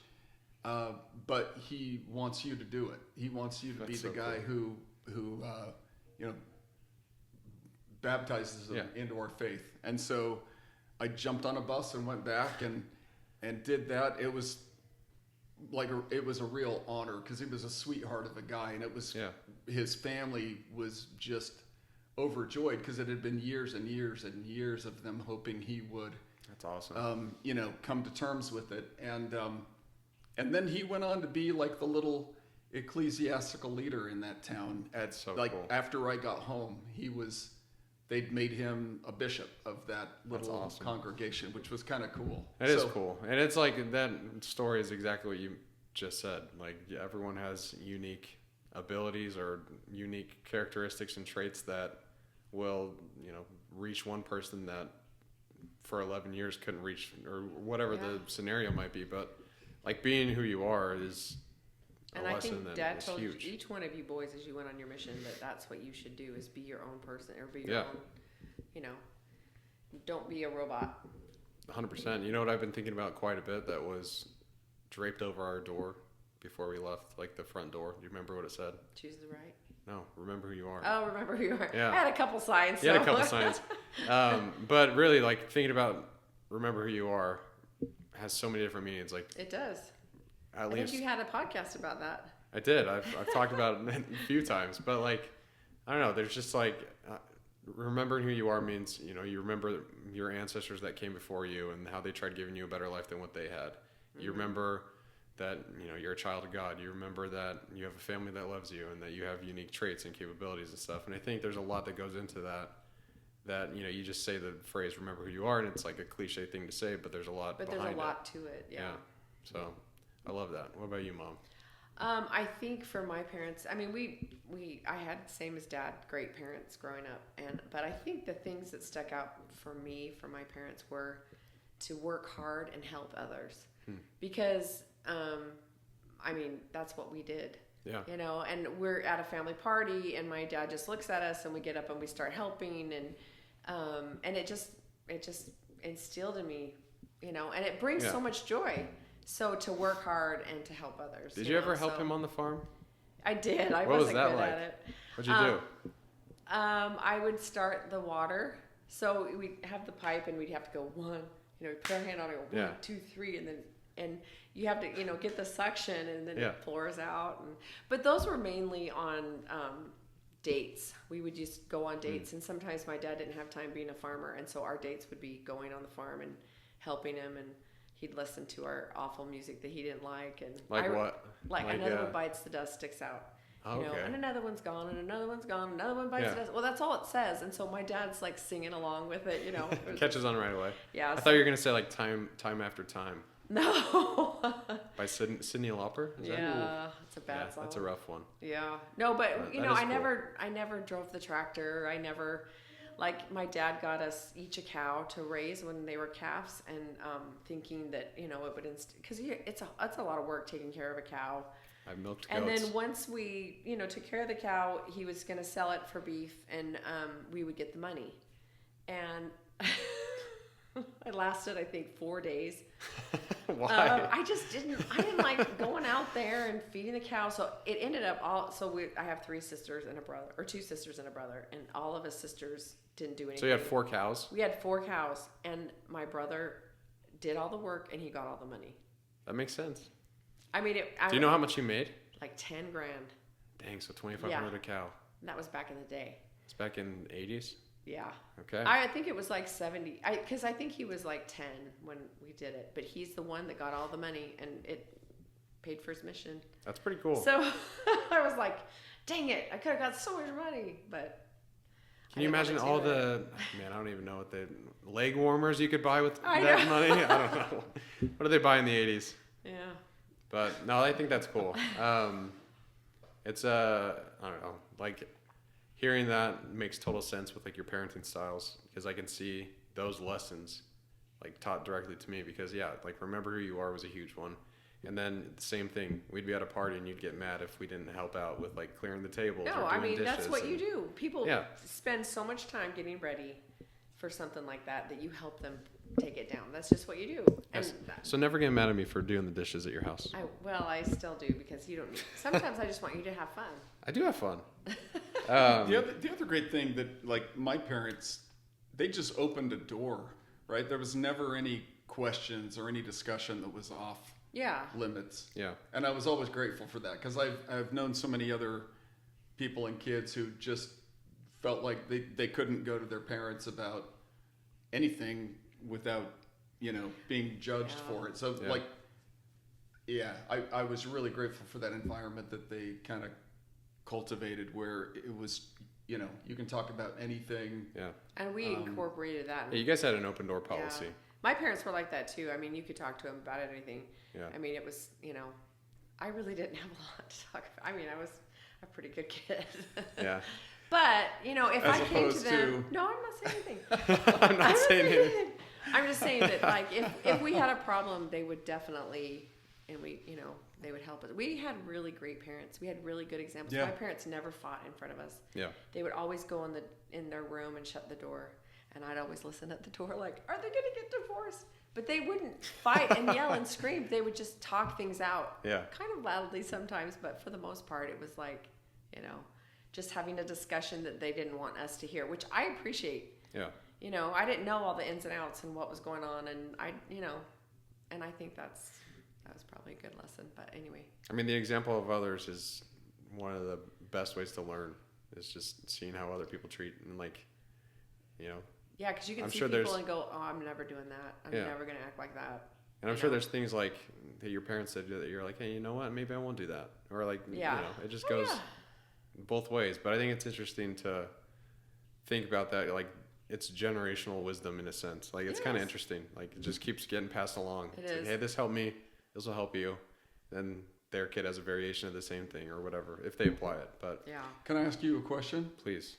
but he wants you to do it. He wants you to be the guy who baptizes them into our faith. And so I jumped on a bus and went back and did that. It was a real honor, because he was a sweetheart of a guy, and it was his family was just overjoyed, because it had been years and years and years of them hoping he would.
That's awesome.
Come to terms with it, and then he went on to be like the little ecclesiastical leader in that town.
That's so
cool.
After
I got home, they'd made him a bishop of that little congregation, which was kind of cool.
It is cool. And it's like that story is exactly what you just said. Like everyone has unique abilities or unique characteristics and traits that will, reach one person that for 11 years couldn't reach, or whatever the scenario might be. But like being who you are is a lesson that is huge. And I think Dad told
each one of you boys as you went on your mission that that's what you should do, is be your own person, or be your own, don't be a robot.
100%. You know what I've been thinking about quite a bit that was draped over our door before we left, like the front door. Do you remember what it said?
Choose the right.
No, remember who you are.
Oh, remember who you are.
Yeah.
I had a couple signs.
You had a couple signs. But really, like thinking about remember who you are has so many different meanings. Like
it does.
I
think you had a podcast about that.
I did. I've talked about it a few times, but like, I don't know. There's just like, remembering who you are means, you remember your ancestors that came before you and how they tried giving you a better life than what they had. Mm-hmm. You remember that, you're a child of God. You remember that you have a family that loves you and that you have unique traits and capabilities and stuff. And I think there's a lot that goes into that, you just say the phrase, remember who you are. And it's like a cliche thing to say, but there's a lot behind it.
But there's a lot to it. Yeah.
So I love that. What about you, Mom?
I think for my parents, I mean, I had the same as Dad, great parents growing up, but I think the things that stuck out for me, for my parents, were to work hard and help others, because, I mean, that's what we did. Yeah. And we're at a family party, and my dad just looks at us, and we get up and we start helping, and it just instilled in me, and it brings so much joy. So to work hard and to help others.
Did you ever help him on the farm?
I did. I
What was
wasn't
that
good
like?
at it.
What'd you do?
I would start the water. So we'd have the pipe and we'd have to go one, put our hand on it, go 1, 2, 3, and you have to, get the suction and then it pours out. But those were mainly on dates. We would just go on dates, and sometimes my dad didn't have time being a farmer, and so our dates would be going on the farm and helping him, and he'd listen to our awful music that he didn't like. And
What?
Like another one bites the dust, sticks out. And another one's gone, and another one's gone, another one bites the dust. Well, that's all it says, and so my dad's like singing along with it, It
Catches on right away.
Yeah.
I thought you were gonna say like time after time.
No.
By Cyndi Lauper?
It's a bad song.
That's a rough one.
Yeah. No, but I
cool.
never drove the tractor. I never, like, my dad got us each a cow to raise when they were calves, and thinking that it would because it's a lot of work taking care of a cow.
I've milked
goats. And then once we took care of the cow, he was going to sell it for beef, and we would get the money, and. It lasted, I think, 4 days.
Why?
I didn't like going out there and feeding the cow. So it ended up I have 3 sisters and a brother, or 2 sisters and a brother, and all of his sisters didn't do anything.
So you had 4 cows?
We had 4 cows, and my brother did all the work, and he got all the money.
That makes sense.
I mean,
do you know how much you made?
Like $10,000.
Dang, so $2,500 a cow.
And that was back in the day.
It's back in the 80s?
Yeah.
Okay.
I think it was like 70. Because I think he was like 10 when we did it. But he's the one that got all the money, and it paid for his mission.
That's pretty cool.
So I was like, dang it, I could have got so much money. But
can you imagine all the, man, I don't even know what the leg warmers you could buy with that
know.
money? I don't know. What did they buy in the 80s?
Yeah.
But no, I think that's cool. It's I don't know, like, hearing that makes total sense with like your parenting styles, because I can see those lessons like taught directly to me, because like remember who you are was a huge one. And then the same thing, we'd be at a party and you'd get mad if we didn't help out with like clearing the tables or doing
I mean,
dishes.
that's what you do. People spend so much time getting ready for something like that you help them take it down. That's just what you do. And
so never get mad at me for doing the dishes at your house.
I still do, because you don't need. Sometimes I just want you to have fun.
I do have fun.
The other great thing that, like, my parents, they just opened a door, right? There was never any questions or any discussion that was off limits.
Yeah.
And I was always grateful for that, because I've known so many other people and kids who just felt like they couldn't go to their parents about anything without, being judged for it. So I was really grateful for that environment that they kind of cultivated, where it was, you can talk about anything.
Yeah.
And we incorporated that.
Yeah, you guys had an open door policy.
Yeah. My parents were like that too. I mean, you could talk to them about anything.
Yeah.
I mean, it was, I really didn't have a lot to talk about. I mean, I was a pretty good kid.
Yeah.
But, if
As
I came to them...
to...
No, I'm not saying anything.
I'm not saying anything.
I'm just saying that, like, if we had a problem, they would definitely, and they would help us. We had really great parents. We had really good examples.
Yeah.
My parents never fought in front of us.
Yeah.
They would always go in their room and shut the door. And I'd always listen at the door like, are they going to get divorced? But they wouldn't fight and yell and scream. They would just talk things out.
Yeah.
Kind of loudly sometimes, but for the most part, it was like, just having a discussion that they didn't want us to hear, which I appreciate.
Yeah.
I didn't know all the ins and outs and what was going on, and and I think that was probably a good lesson. But anyway.
I mean, the example of others is one of the best ways to learn, is just seeing how other people treat, and like,
Yeah, because you can see people and go, oh, I'm never doing that. I'm never going to act like that.
And I'm sure there's things like that your parents said that you're like, hey, you know what? Maybe I won't do that. Or like, it just goes both ways. But I think it's interesting to think about that. Like, it's generational wisdom in a sense. Like, it's kind of interesting. Like, it just keeps getting passed along.
It's
like, hey, this helped me. This will help you. Then their kid has a variation of the same thing or whatever, if they apply it. But
Can I ask you a question?
Please.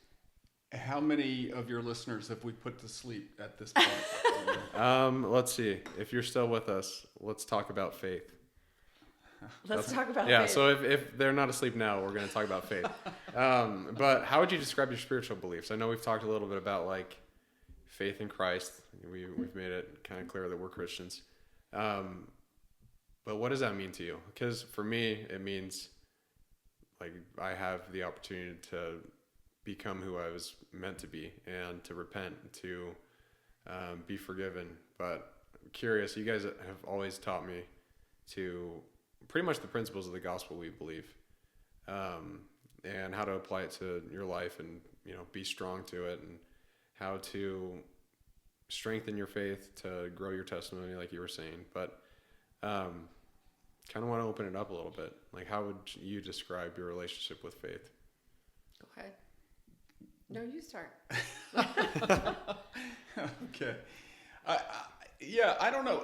How many of your listeners have we put to sleep at this point?
Let's see. If you're still with us, let's talk about faith.
Let's talk about faith.
Yeah, so if they're not asleep now, we're going to talk about faith. But how would you describe your spiritual beliefs? I know we've talked a little bit about like faith in Christ. We've made it kind of clear that we're Christians. But what does that mean to you? Because for me, it means like I have the opportunity to become who I was meant to be and to repent, to be forgiven. But I'm curious, you guys have always taught me to pretty much the principles of the gospel we believe, and how to apply it to your life, and be strong to it, and how to strengthen your faith to grow your testimony, like you were saying. But kind of want to open it up a little bit. Like, how would you describe your relationship with faith?
Go ahead. No, you start.
Okay. I don't know.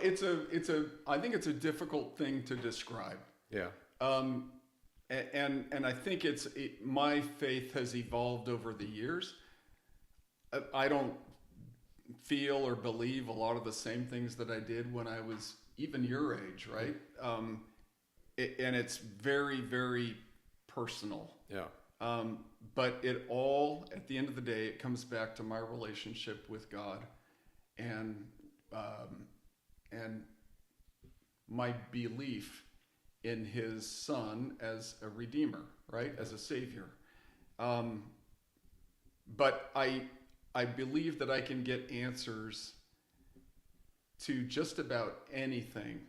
I think it's a difficult thing to describe.
Yeah.
And I think my faith has evolved over the years. I don't feel or believe a lot of the same things that I did when I was even your age, right? And it's very, very personal.
Yeah.
But it all, at the end of the day, it comes back to my relationship with God, and my belief in His Son as a redeemer, right, as a savior. But I believe that I can get answers to just about anything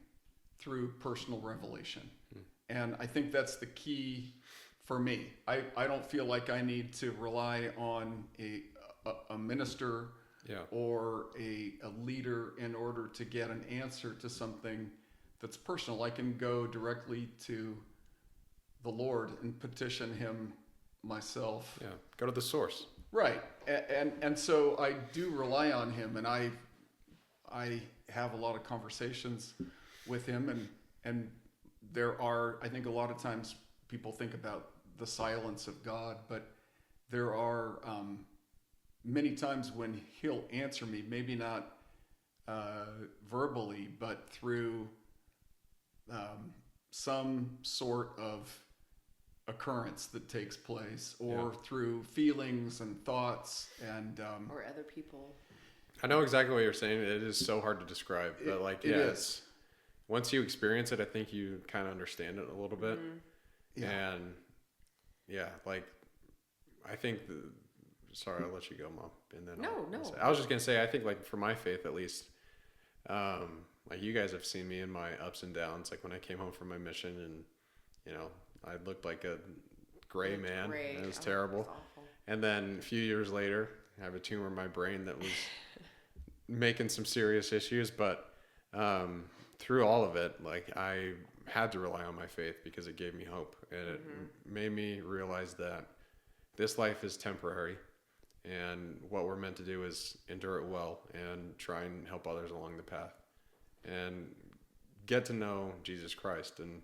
through personal revelation. And I think that's the key for me. I don't feel like I need to rely on a minister or a leader in order to get an answer to something that's personal. I can go directly to the Lord and petition Him myself.
Yeah, go to the source.
Right. And so I do rely on Him, and I have a lot of conversations with Him, and there are, I think a lot of times people think about the silence of God, but there are many times when He'll answer me, maybe not verbally, but through some sort of occurrence that takes place, or through feelings and thoughts, and
or other people.
I know exactly what you're saying. It is so hard to describe, but like,
it is.
Once you experience it, I think you kind of understand it a little bit. And like, I think sorry, I'll let you go, Mom. And then
No.
I was just gonna say, I think, like, for my faith at least, like, you guys have seen me in my ups and downs. Like when I came home from my mission, and I looked like a gray man. And it was terrible.
That's awful.
And then a few years later, I have a tumor in my brain that was making some serious issues. But through all of it, like, I had to rely on my faith because it gave me hope, and it made me realize that this life is temporary, and what we're meant to do is endure it well and try and help others along the path and get to know Jesus Christ. And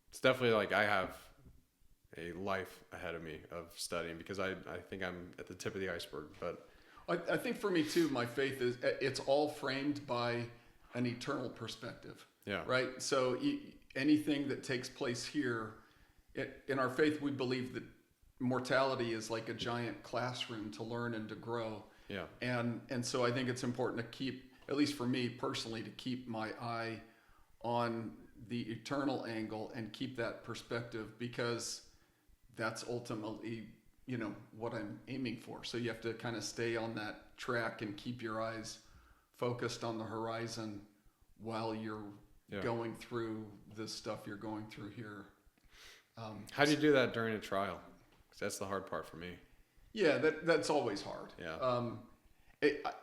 it's definitely like I have a life ahead of me of studying, because I think I'm at the tip of the iceberg. But
I think for me too, my faith it's all framed by an eternal perspective.
yeah,
Right. So anything that takes place here, in our faith, we believe that mortality is like a giant classroom to learn and to grow.
yeah,
And so I think it's important to keep, at least for me personally, to keep my eye on the eternal angle and keep that perspective, because that's ultimately, what I'm aiming for. So you have to kind of stay on that track and keep your eyes focused on the horizon while you're going through the stuff you're going through here.
How do you do that during a trial? 'Cause that's the hard part for me.
Yeah, that's always hard.
Yeah.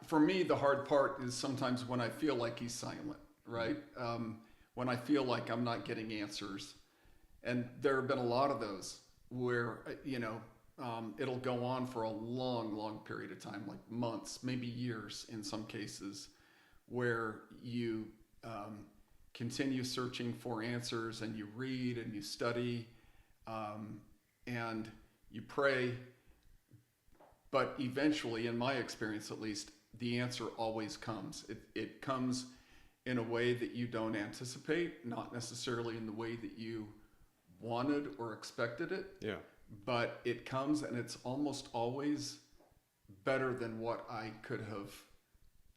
For me, the hard part is sometimes when I feel like He's silent, right? When I feel like I'm not getting answers. And there have been a lot of those where, it'll go on for a long, long period of time, like months, maybe years in some cases, where you continue searching for answers, and you read and you study, and you pray. But eventually, in my experience at least, the answer always comes. It comes in a way that you don't anticipate, not necessarily in the way that you wanted or expected it.
Yeah.
But it comes, and it's almost always better than what I could have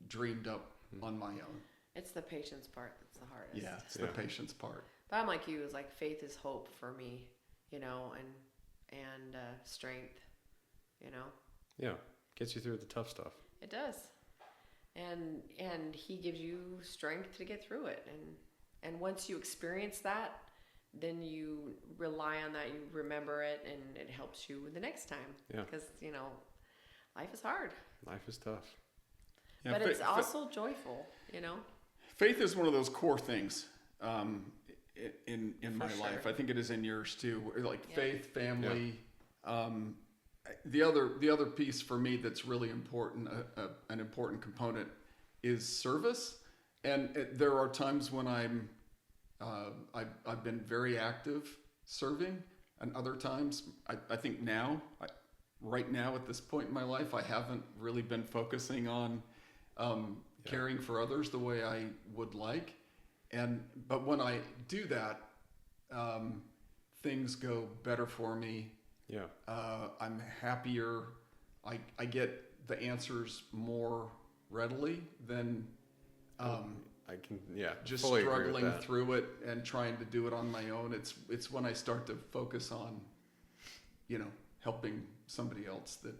dreamed up on my own.
It's the patience part that's the hardest.
Yeah, it's the patience part.
But I'm like you. It's like faith is hope for me, and strength,
Yeah, gets you through the tough stuff.
It does, and he gives you strength to get through it, and once you experience that, then you rely on that. You remember it, and it helps you the next time.
Yeah,
because life is hard.
Life is tough.
Yeah, but it's also joyful.
Faith is one of those core things in my life. I think it is in yours too. Like faith, family. Yeah. The other piece for me that's really important, an important component, is service. And there are times when I've been very active serving, and other times I think right now at this point in my life, I haven't really been focusing on caring for others the way I would like. But when I do that, things go better for me.
Yeah.
I'm happier. I get the answers more readily than
I can
just
fully
struggling through it and trying to do it on my own. It's when I start to focus on helping somebody else that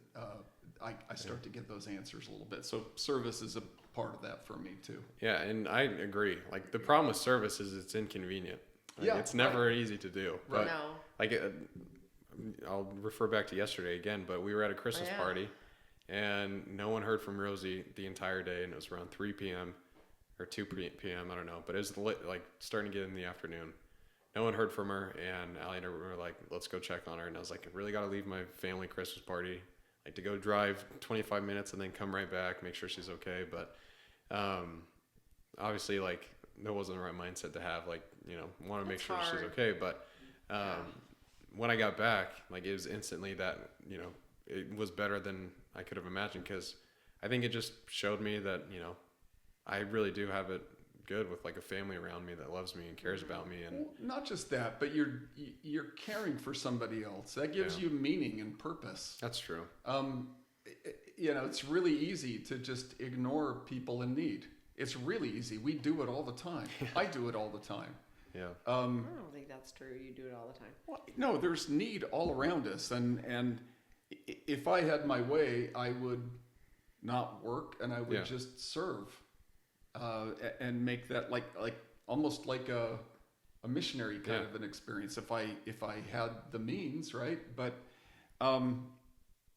I start to get those answers a little bit. So service is a part of that for me too.
Yeah, and I agree. Like the problem with service is it's inconvenient. It's never easy to do.
Right.
But
no.
I'll refer back to yesterday again, but we were at a Christmas party and no one heard from Rosie the entire day, and it was around 3 p.m. or 2 p.m. I don't know, but it was like starting to get in the afternoon. No one heard from her, and Allie and I were like, let's go check on her. And I was like, I really got to leave my family Christmas party, like to go drive 25 minutes and then come right back, make sure she's okay. But obviously, like, that wasn't the right mindset to have, like, want to make sure she's okay. But when I got back, like, it was instantly that, it was better than I could have imagined, because I think it just showed me that, I really do have it good with like a family around me that loves me and cares about me. And
not just that, but you're caring for somebody else. That gives you meaning and purpose.
That's true.
It's really easy to just ignore people in need. It's really easy. We do it all the time. I do it all the time.
Yeah.
I don't think that's true. You do it all the time.
Well, no, there's need all around us, and if I had my way, I would not work and I would just serve. And make that like almost like a missionary kind of an experience if I had the means, right? But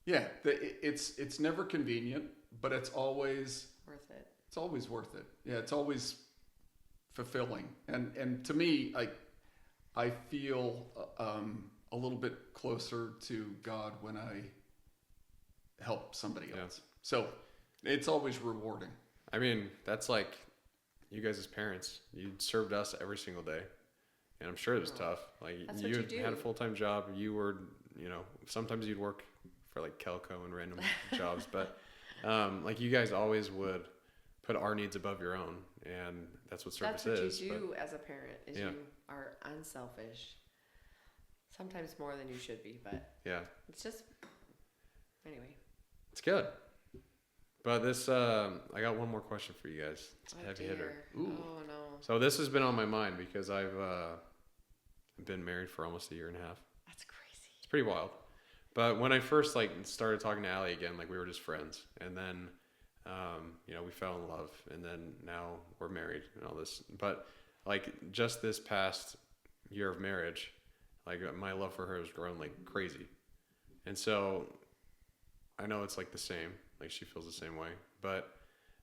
it's never convenient, but it's always
worth it.
It's always worth it. Yeah, it's always fulfilling. And to me, I feel a little bit closer to God when I help somebody else. So it's always rewarding.
I mean, that's like you guys as parents. You served us every single day, and I'm sure it was tough. Like you had a full-time job. You were, sometimes you'd work for like Kelco and random jobs, but like you guys always would put our needs above your own, and that's what service is.
That's what you do as a parent. Is you are unselfish. Sometimes more than you should be, but it's just anyway.
It's good. But this, I got one more question for you guys. It's a heavy hitter.
Ooh. Oh, no.
So this has been on my mind because I've been married for almost a year and a half.
That's crazy.
It's pretty wild. But when I first started talking to Allie again, we were just friends. And then, we fell in love. And then now we're married and all this. But just this past year of marriage, my love for her has grown like crazy. And so I know it's the same. She feels the same way, but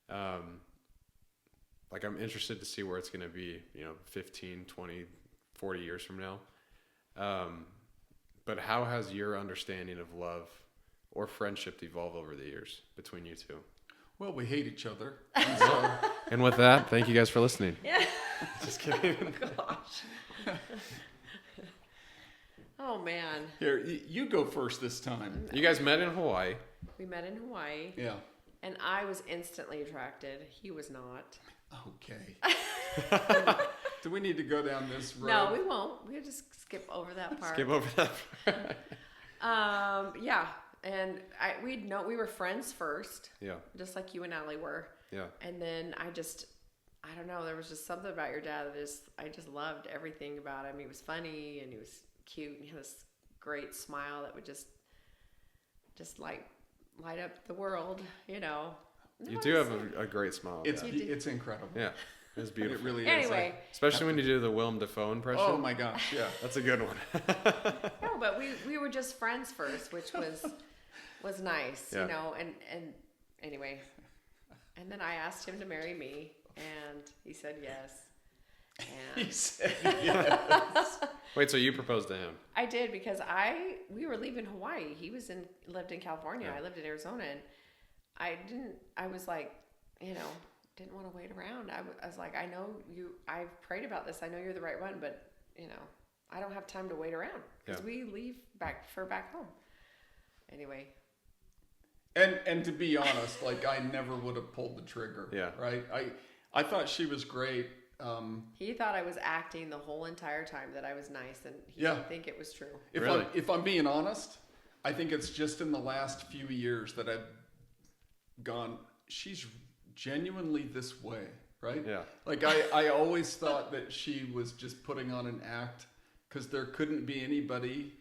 I'm interested to see where it's going to be, 15, 20, 40 years from now. But how has your understanding of love or friendship evolved over the years between you two?
Well, we hate each other.
And with that, thank you guys for listening.
Yeah.
Just kidding.
Oh, gosh. Oh, man.
Here, you go first this time.
You guys met in Hawaii.
We met in Hawaii.
Yeah.
And I was instantly attracted. He was not.
Okay. Do we need to go down this road?
No, we won't. We'll just skip over that part.
Skip over that part.
Yeah. And we were friends first.
Yeah.
Just like you and Allie were.
Yeah.
And then I don't know. There was just something about your dad that I just loved everything about him. He was funny and he was cute and he had this great smile that would just like light up the world, you know.
You do have a great smile.
It's incredible.
Yeah, it's beautiful.
It really is.
Anyway,
especially when you do the Willem Dafoe impression.
Oh my gosh, yeah,
that's a good one.
no, but we were just friends first, which was nice,
Yeah.
you know. And anyway, and then I asked him to marry me, and he said yes. And
he said yes.
Wait, so you proposed to him?
I did because we were leaving Hawaii. He lived in California.
Yeah.
I lived in Arizona, and I was like, you know, didn't want to wait around. I was like, I know I've prayed about this. I know you're the right one, but you know, I don't have time to wait around because we leave back home. Anyway.
And to be honest, like I never would have pulled the trigger.
Yeah.
Right. I thought she was great.
He thought I was acting the whole entire time that I was nice, and he didn't think it was true.
If I'm being honest, I think it's just in the last few years that I've gone, she's genuinely this way, right?
Yeah.
Like I always thought that she was just putting on an act because there couldn't be anybody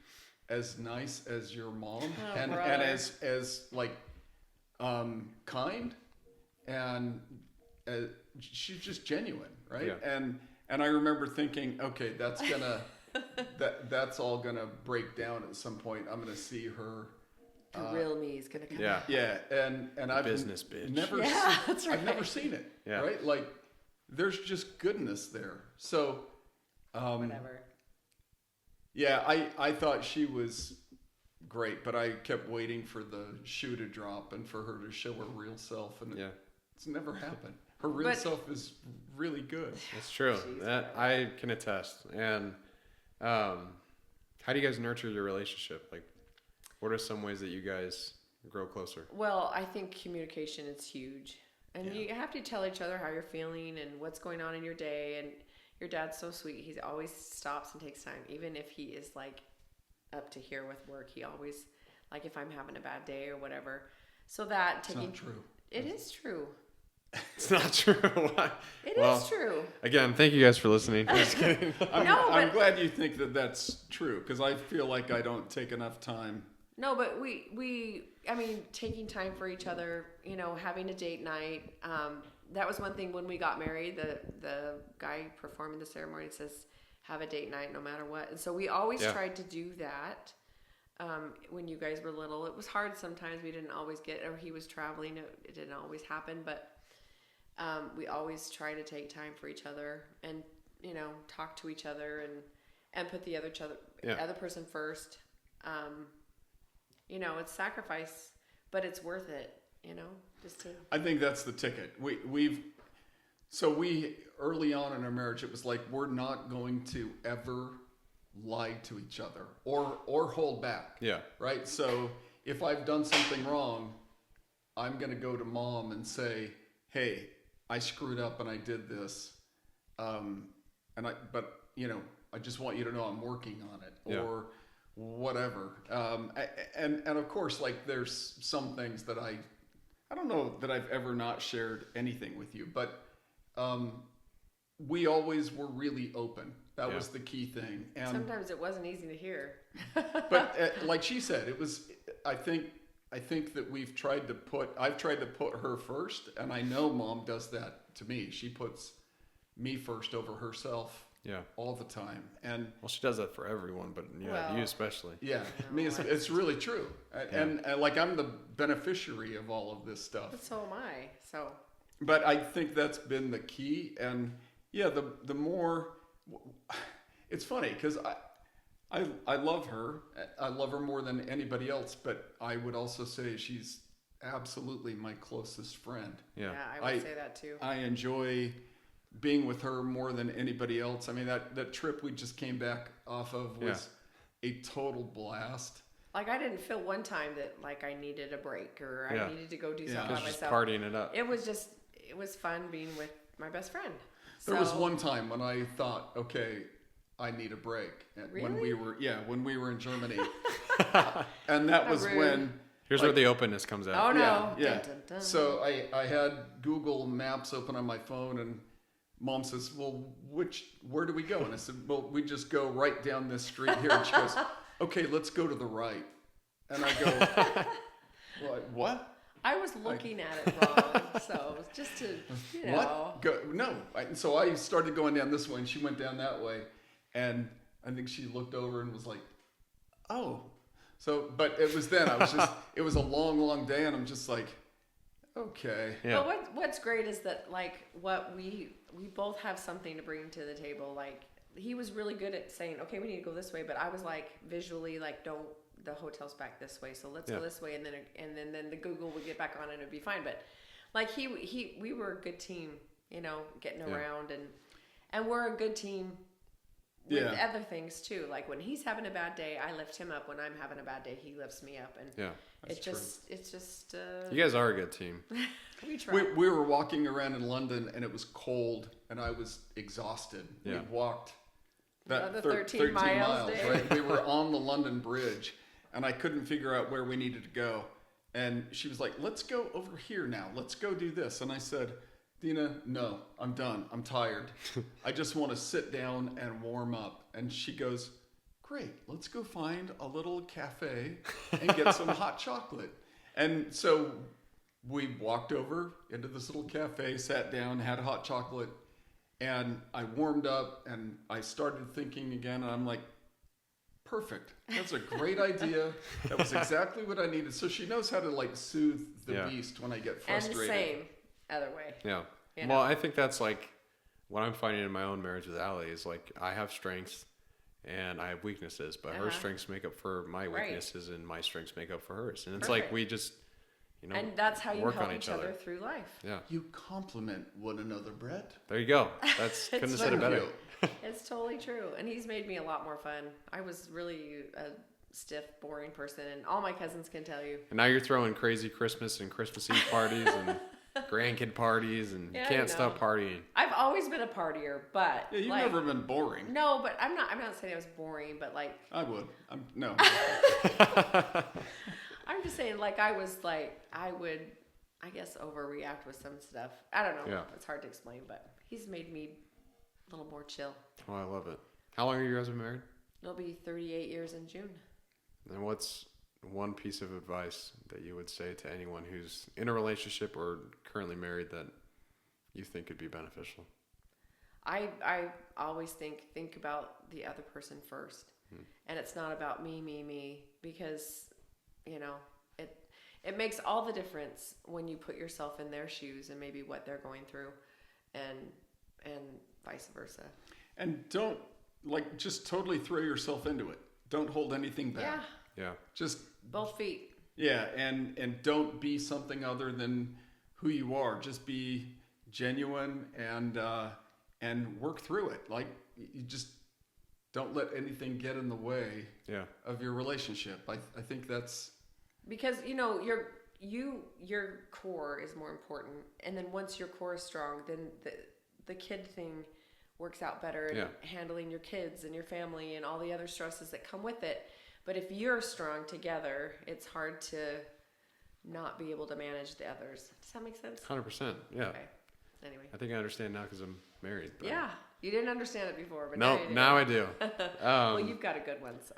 as nice as your mom and as like kind and she's just genuine, right?
Yeah.
And I remember thinking, okay, that's gonna that's all gonna break down at some point. I'm gonna see her.
The real me is gonna come.
Yeah.
out.
Yeah, and I've
business bitch.
That's right.
I've never seen it.
Yeah.
Right? Like there's just goodness there. So
Whatever.
yeah, I thought she was great, but I kept waiting for the shoe to drop and for her to show her real self, and it's never happened. Her real self is really good.
It's true. That I can attest. And how do you guys nurture your relationship? Like, what are some ways that you guys grow closer?
Well, I think communication is huge. And you have to tell each other how you're feeling and what's going on in your day. And your dad's so sweet. He always stops and takes time. Even if he is like up to here with work, he always, like if I'm having a bad day or whatever. So that taking...
It's not true.
It is true.
It's not true.
It is true.
Again, thank you guys for listening. Just kidding.
I'm glad you think that that's true because I feel like I don't take enough time.
No, but I mean, taking time for each other, you know, having a date night. That was one thing when we got married. The guy performing the ceremony says, have a date night no matter what. And so we always tried to do that. When you guys were little, it was hard sometimes. We didn't always get, or he was traveling. It didn't always happen, but we always try to take time for each other and, you know, talk to each other and put the other person first. You know, it's sacrifice, but it's worth it, you know, just to...
I think that's the ticket. We early on in our marriage, it was like, we're not going to ever lie to each other or hold back.
Yeah.
Right. So if I've done something wrong, I'm going to go to mom and say, hey, I screwed up and I did this. But you know, I just want you to know I'm working on it or whatever. And of course, like there's some things that I don't know that I've ever not shared anything with you, but we always were really open. That was the key thing. And
sometimes it wasn't easy to hear.
but like she said, it was, I think that I've tried to put her first, and I know mom does that to me. She puts me first over herself all the time. And
well, she does that for everyone, but you especially.
Yeah, I mean, it's really true. And like I'm the beneficiary of all of this stuff.
But so am I. So.
But I think that's been the key. And the more, it's funny because I love her. I love her more than anybody else, but I would also say she's absolutely my closest friend.
Yeah, I would say that too.
I enjoy being with her more than anybody else. I mean, that trip we just came back off of was a total blast.
Like I didn't feel one time that like I needed a break or I needed to go do something by
just
myself.
Partying it up.
It was fun being with my best friend.
There was one time when I thought, okay, I need a break.
Really?
When we were in Germany. And that was when...
Here's where the openness comes out.
Oh, no.
Yeah.
Dun, dun, dun.
So I had Google Maps open on my phone, and Mom says, well, where do we go? And I said, well, we just go right down this street here. And she goes, okay, let's go to the right. And I go, well, what?
I was looking at it wrong, so just to, you know.
What? No. So I started going down this way, and she went down that way. And I think she looked over and was like, oh. So, but it was then. It was a long, long day, and I'm just like, okay.
Yeah. But what's great is that, like, what we both have something to bring to the table. Like, he was really good at saying, okay, we need to go this way, but I was like visually like, don't, the hotel's back this way, so let's go this way, and then the Google would get back on and it'd be fine. But like we were a good team, you know, getting around, and we're a good team with other things too. Like when he's having a bad day, I lift him up. When I'm having a bad day, he lifts me up, and it's just
you guys are a good team.
We try.
We were walking around in London, and it was cold, and I was exhausted. We walked that 13 miles right? We were on the London Bridge, and I couldn't figure out where we needed to go. And she was like, let's go over here now. Let's go do this. And I said, Dina, no, I'm done. I'm tired. I just want to sit down and warm up. And she goes, great, let's go find a little cafe and get some hot chocolate. And so we walked over into this little cafe, sat down, had a hot chocolate, and I warmed up, and I started thinking again, and I'm like, perfect. That's a great idea. That was exactly what I needed. So she knows how to like soothe the beast when I get frustrated.
And the same other way.
Yeah.
You know?
Well, I think that's like what I'm finding in my own marriage with Allie is like I have strengths and I have weaknesses, but her strengths make up for my weaknesses and my strengths make up for hers. And it's like we just, you know,
and that's how you
work
help
on
each other through life.
Yeah.
You complement one another, Brett.
There you go. That's couldn't have said it better.
It's totally true. And he's made me a lot more fun. I was really a stiff, boring person, and all my cousins can tell you.
And now you're throwing crazy Christmas and Christmas Eve parties and grandkid parties, and you can't stop partying.
I've always been a partier, but
you've never been boring.
No, but I'm not saying I was boring, but like
I would. No.
I'm just saying, like I would, I guess, overreact with some stuff. I don't know.
Yeah.
It's hard to explain, but he's made me a little more chill.
Oh, I love it. How long have you guys been married?
It'll be 38 years in June.
And what's one piece of advice that you would say to anyone who's in a relationship or currently married that you think could be beneficial?
I always think about the other person first. And it's not about me, because, you know, it makes all the difference when you put yourself in their shoes and maybe what they're going through, and vice versa.
And don't just totally throw yourself into it. Don't hold anything back.
Yeah.
Just
both feet.
Yeah, and don't be something other than who you are. Just be genuine and work through it. Like you just don't let anything get in the way of your relationship. I think that's
because you know your core is more important, and then once your core is strong, then the kid thing works out better, and handling your kids and your family and all the other stresses that come with it. But if you're strong together, it's hard to not be able to manage the others. Does that make sense?
100%. Yeah.
Okay. Anyway.
I think I understand now because I'm married. But
yeah. You didn't understand it before, but
now I do.
Well, you've got a good one, so.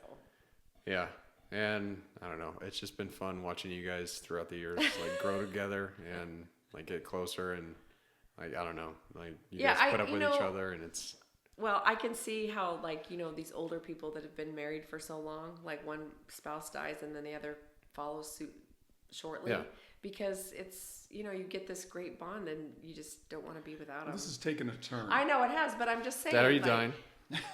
Yeah. And I don't know. It's just been fun watching you guys throughout the years like grow together and like get closer, and like I don't know, like you guys put up with each other, and it's.
Well, I can see how, like, you know, these older people that have been married for so long, like one spouse dies and then the other follows suit shortly. Yeah. Because it's, you know, you get this great bond and you just don't want to be without them.
This has taken a turn.
I know it has, but I'm just saying.
Dad, are you dying?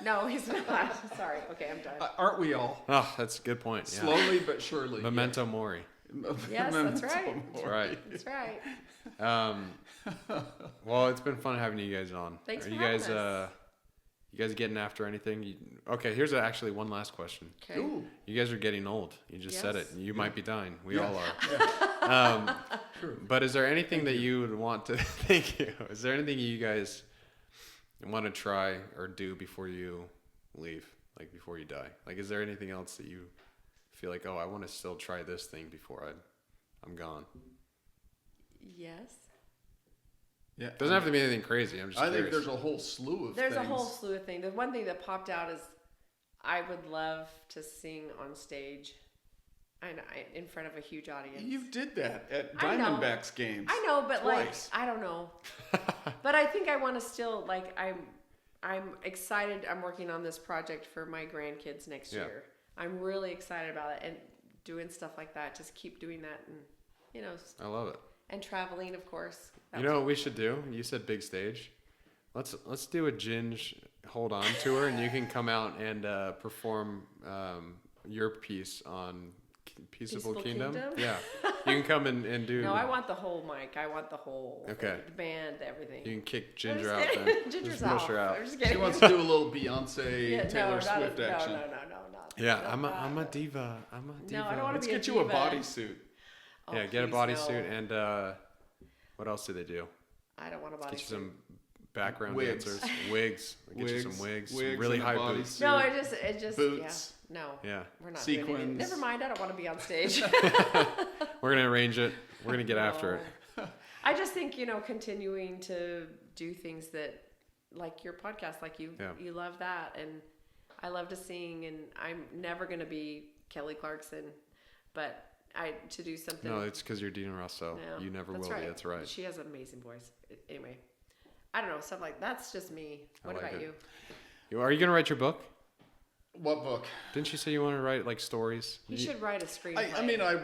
No, he's not. Sorry. Okay, I'm done.
Aren't we all?
Oh, that's a good point. Yeah.
Slowly but surely.
Memento mori.
Yes, that's right.
That's right.
That's right.
Well, it's been fun having you guys on.
Thanks for having us.
You guys getting after anything? Okay, here's actually one last question.
Okay.
Ooh.
You guys are getting old. You just said it. You might be dying. We all are.
Yeah.
But is there anything that you would want to... Thank you. Is there anything you guys want to try or do before you leave? Like before you die? Like is there anything else that you feel like, oh, I want to still try this thing before I'm gone?
Yes.
Yeah,
Doesn't have to be anything crazy. I'm just
I
curious.
think there's a whole slew of
There's
things.
a whole slew of things. The one thing that popped out is I would love to sing on stage. In front of a huge audience.
You did that at
I know.
Diamondbacks games.
I know, but
twice.
I don't know. But I think I want to still I'm excited. I'm working on this project for my grandkids next year. I'm really excited about it and doing stuff like that. Just keep doing that, and
I love it.
And traveling, of course.
You know what we should do? You said big stage. Let's do a Ginge Hold On tour, and you can come out and perform your piece on Peaceable Kingdom. Yeah, you can come and do.
No, I want the whole mic. I want the whole
okay
the band, everything.
You can kick Ginger out then.
Ginger's
just push her out.
I'm just kidding.
She wants to do a little Beyonce, Taylor Swift action.
No.
Yeah, I'm a diva. I'm a diva.
No, I don't want
Let's
to be
get
a
you a
diva.
bodysuit.
Oh,
yeah, get a
please,
bodysuit
no.
and what else do they do?
I don't want a bodysuit.
Get you some background
Wigs.
dancers, wigs. Get you some wigs, some really
and a
high boots.
bodysuit.
No, it just
Boots.
Yeah, no.
Yeah.
We're not doing
Sequins.
anything. Never mind. I don't want to be on stage.
We're gonna arrange it. We're gonna get after it.
I just think continuing to do things that, like your podcast, like you love that, and I love to sing, and I'm never gonna be Kelly Clarkson, but to do something.
No, it's because you're Dina Russo.
No,
You never
that's
will
right.
be. That's right.
She has an amazing voice. Anyway, I don't know, stuff like that's just me. What
like
about
it.
you?
Are you gonna write your book?
What book?
Didn't you say you want to write like stories?
You should write a screenplay.
I mean, I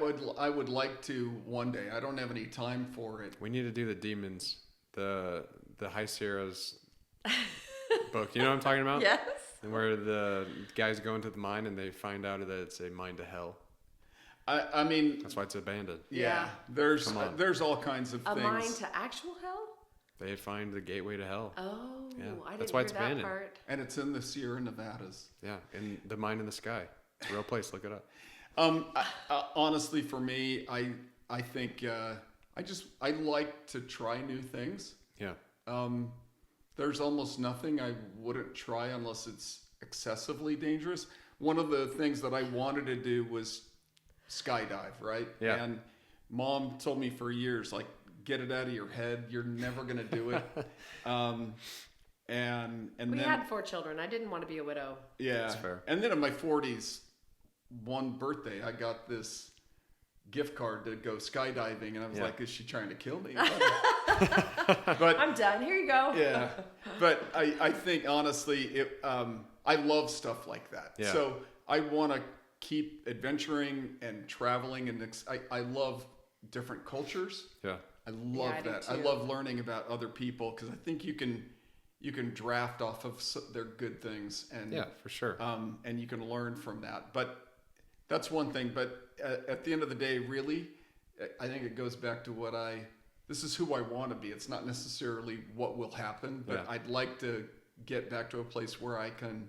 would like to one day. I don't have any time for it.
We need to do the demons, the High Sierras book. You know what I'm talking about?
Yes.
And where the guys go into the mine and they find out that it's a mine to hell.
I mean,
That's why it's abandoned.
yeah.
Come on.
There's all kinds of
A
things.
mine to actual hell?
They find the gateway to hell.
Oh,
Yeah,
I didn't
that's why
hear
it's
that
abandoned.
part.
And it's in the Sierra Nevadas.
Yeah, and the mine in the sky. It's a real place. Look it up.
Honestly, for me, I think I like to try new things.
Yeah.
There's almost nothing I wouldn't try unless it's excessively dangerous. One of the things that I wanted to do was skydive, right?
Yeah.
And Mom told me for years, like, get it out of your head. You're never gonna do it. And
We
then
had 4 children. I didn't want to be a widow.
yeah,
That's fair.
And then in my 40s, one birthday, I got this gift card to go skydiving, and I was like, "Is she trying to kill me?" But
I'm done. Here you go.
yeah, but I think honestly, I love stuff like that.
Yeah.
So I want to keep adventuring and traveling, and I love different cultures.
Yeah.
I love
I do
that. I
too.
love learning about other people because I think you can draft off of their good things, and
Yeah, for sure.
and you can learn from that. But that's one thing. But at the end of the day, really, I think it goes back to this is who I want to be. It's not necessarily what will happen, but I'd like to get back to a place where I can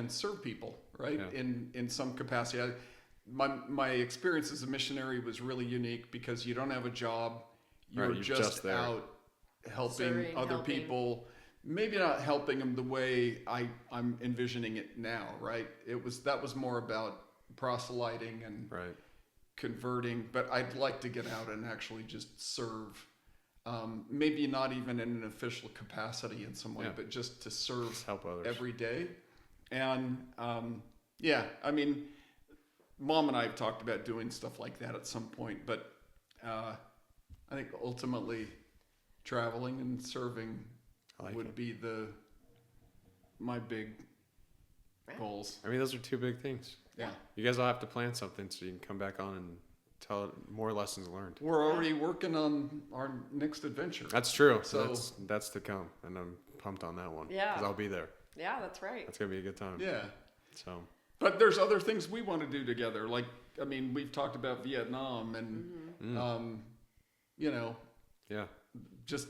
serve people, right?
Yeah.
In some capacity. My experience as a missionary was really unique because you don't have a job. You're just
there.
out helping
Serving,
other
helping.
people. Maybe not helping them the way I'm envisioning it now, right? That was more about proselyting and
Right.
converting, but I'd like to get out and actually just serve. Maybe not even in an official capacity in some way, but just to serve
Just help others.
every day. And I mean, Mom and I have talked about doing stuff like that at some point, but I think ultimately traveling and serving would be my big goals.
I mean, those are 2 big things.
Yeah.
You guys all have to plan something so you can come back on and tell more lessons learned.
We're already working on our next adventure.
That's true.
So-
That's to come, and I'm pumped on that one.
Yeah.
Because I'll be there.
Yeah, that's right.
That's gonna be a good time.
Yeah.
So.
But there's other things we want to do together. Like, I mean, we've talked about Vietnam and,
Yeah.
just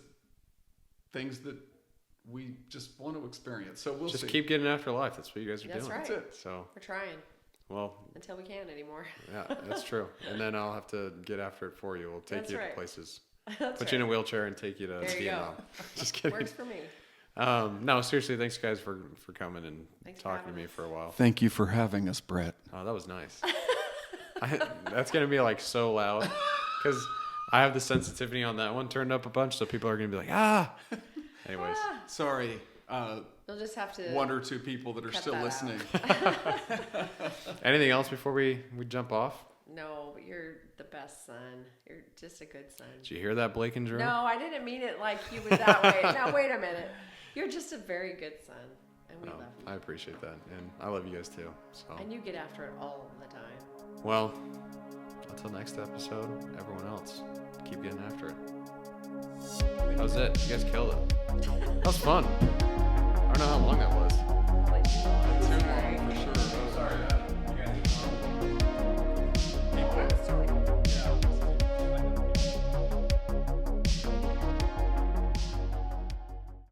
things that we just want to experience. So we'll
Just
see.
keep getting after life. That's what you guys are
That's
doing.
right.
That's it.
So,
We're trying
well,
until we can't anymore.
yeah, that's true. And then I'll have to get after it for you. We'll take
That's
you to
right.
places.
That's
Put you in a wheelchair and take you to
There you
Vietnam. Just kidding.
Works for me.
No, seriously, thanks guys for coming and
Thanks for
talking to
having
me
us.
for a while.
Thank you for having us, Brett.
Oh, that was nice. That's gonna be like so loud because I have the sensitivity on that one turned up a bunch, so people are gonna be like, ah. Anyways,
Sorry.
You'll just have to.
One or two people that are
cut
still
that
listening.
anything else before we jump off?
No, but you're the best son. You're just a good son.
Did you hear that, Blake and Drew?
No, I didn't mean it like you was that way. Now wait a minute. You're just a very good son, and we love you.
I appreciate that, and I love you guys too. So.
And you get after it all the time.
Well, until next episode, everyone else, keep getting after it. That was it. You guys killed it. That was fun. I don't know how long that was.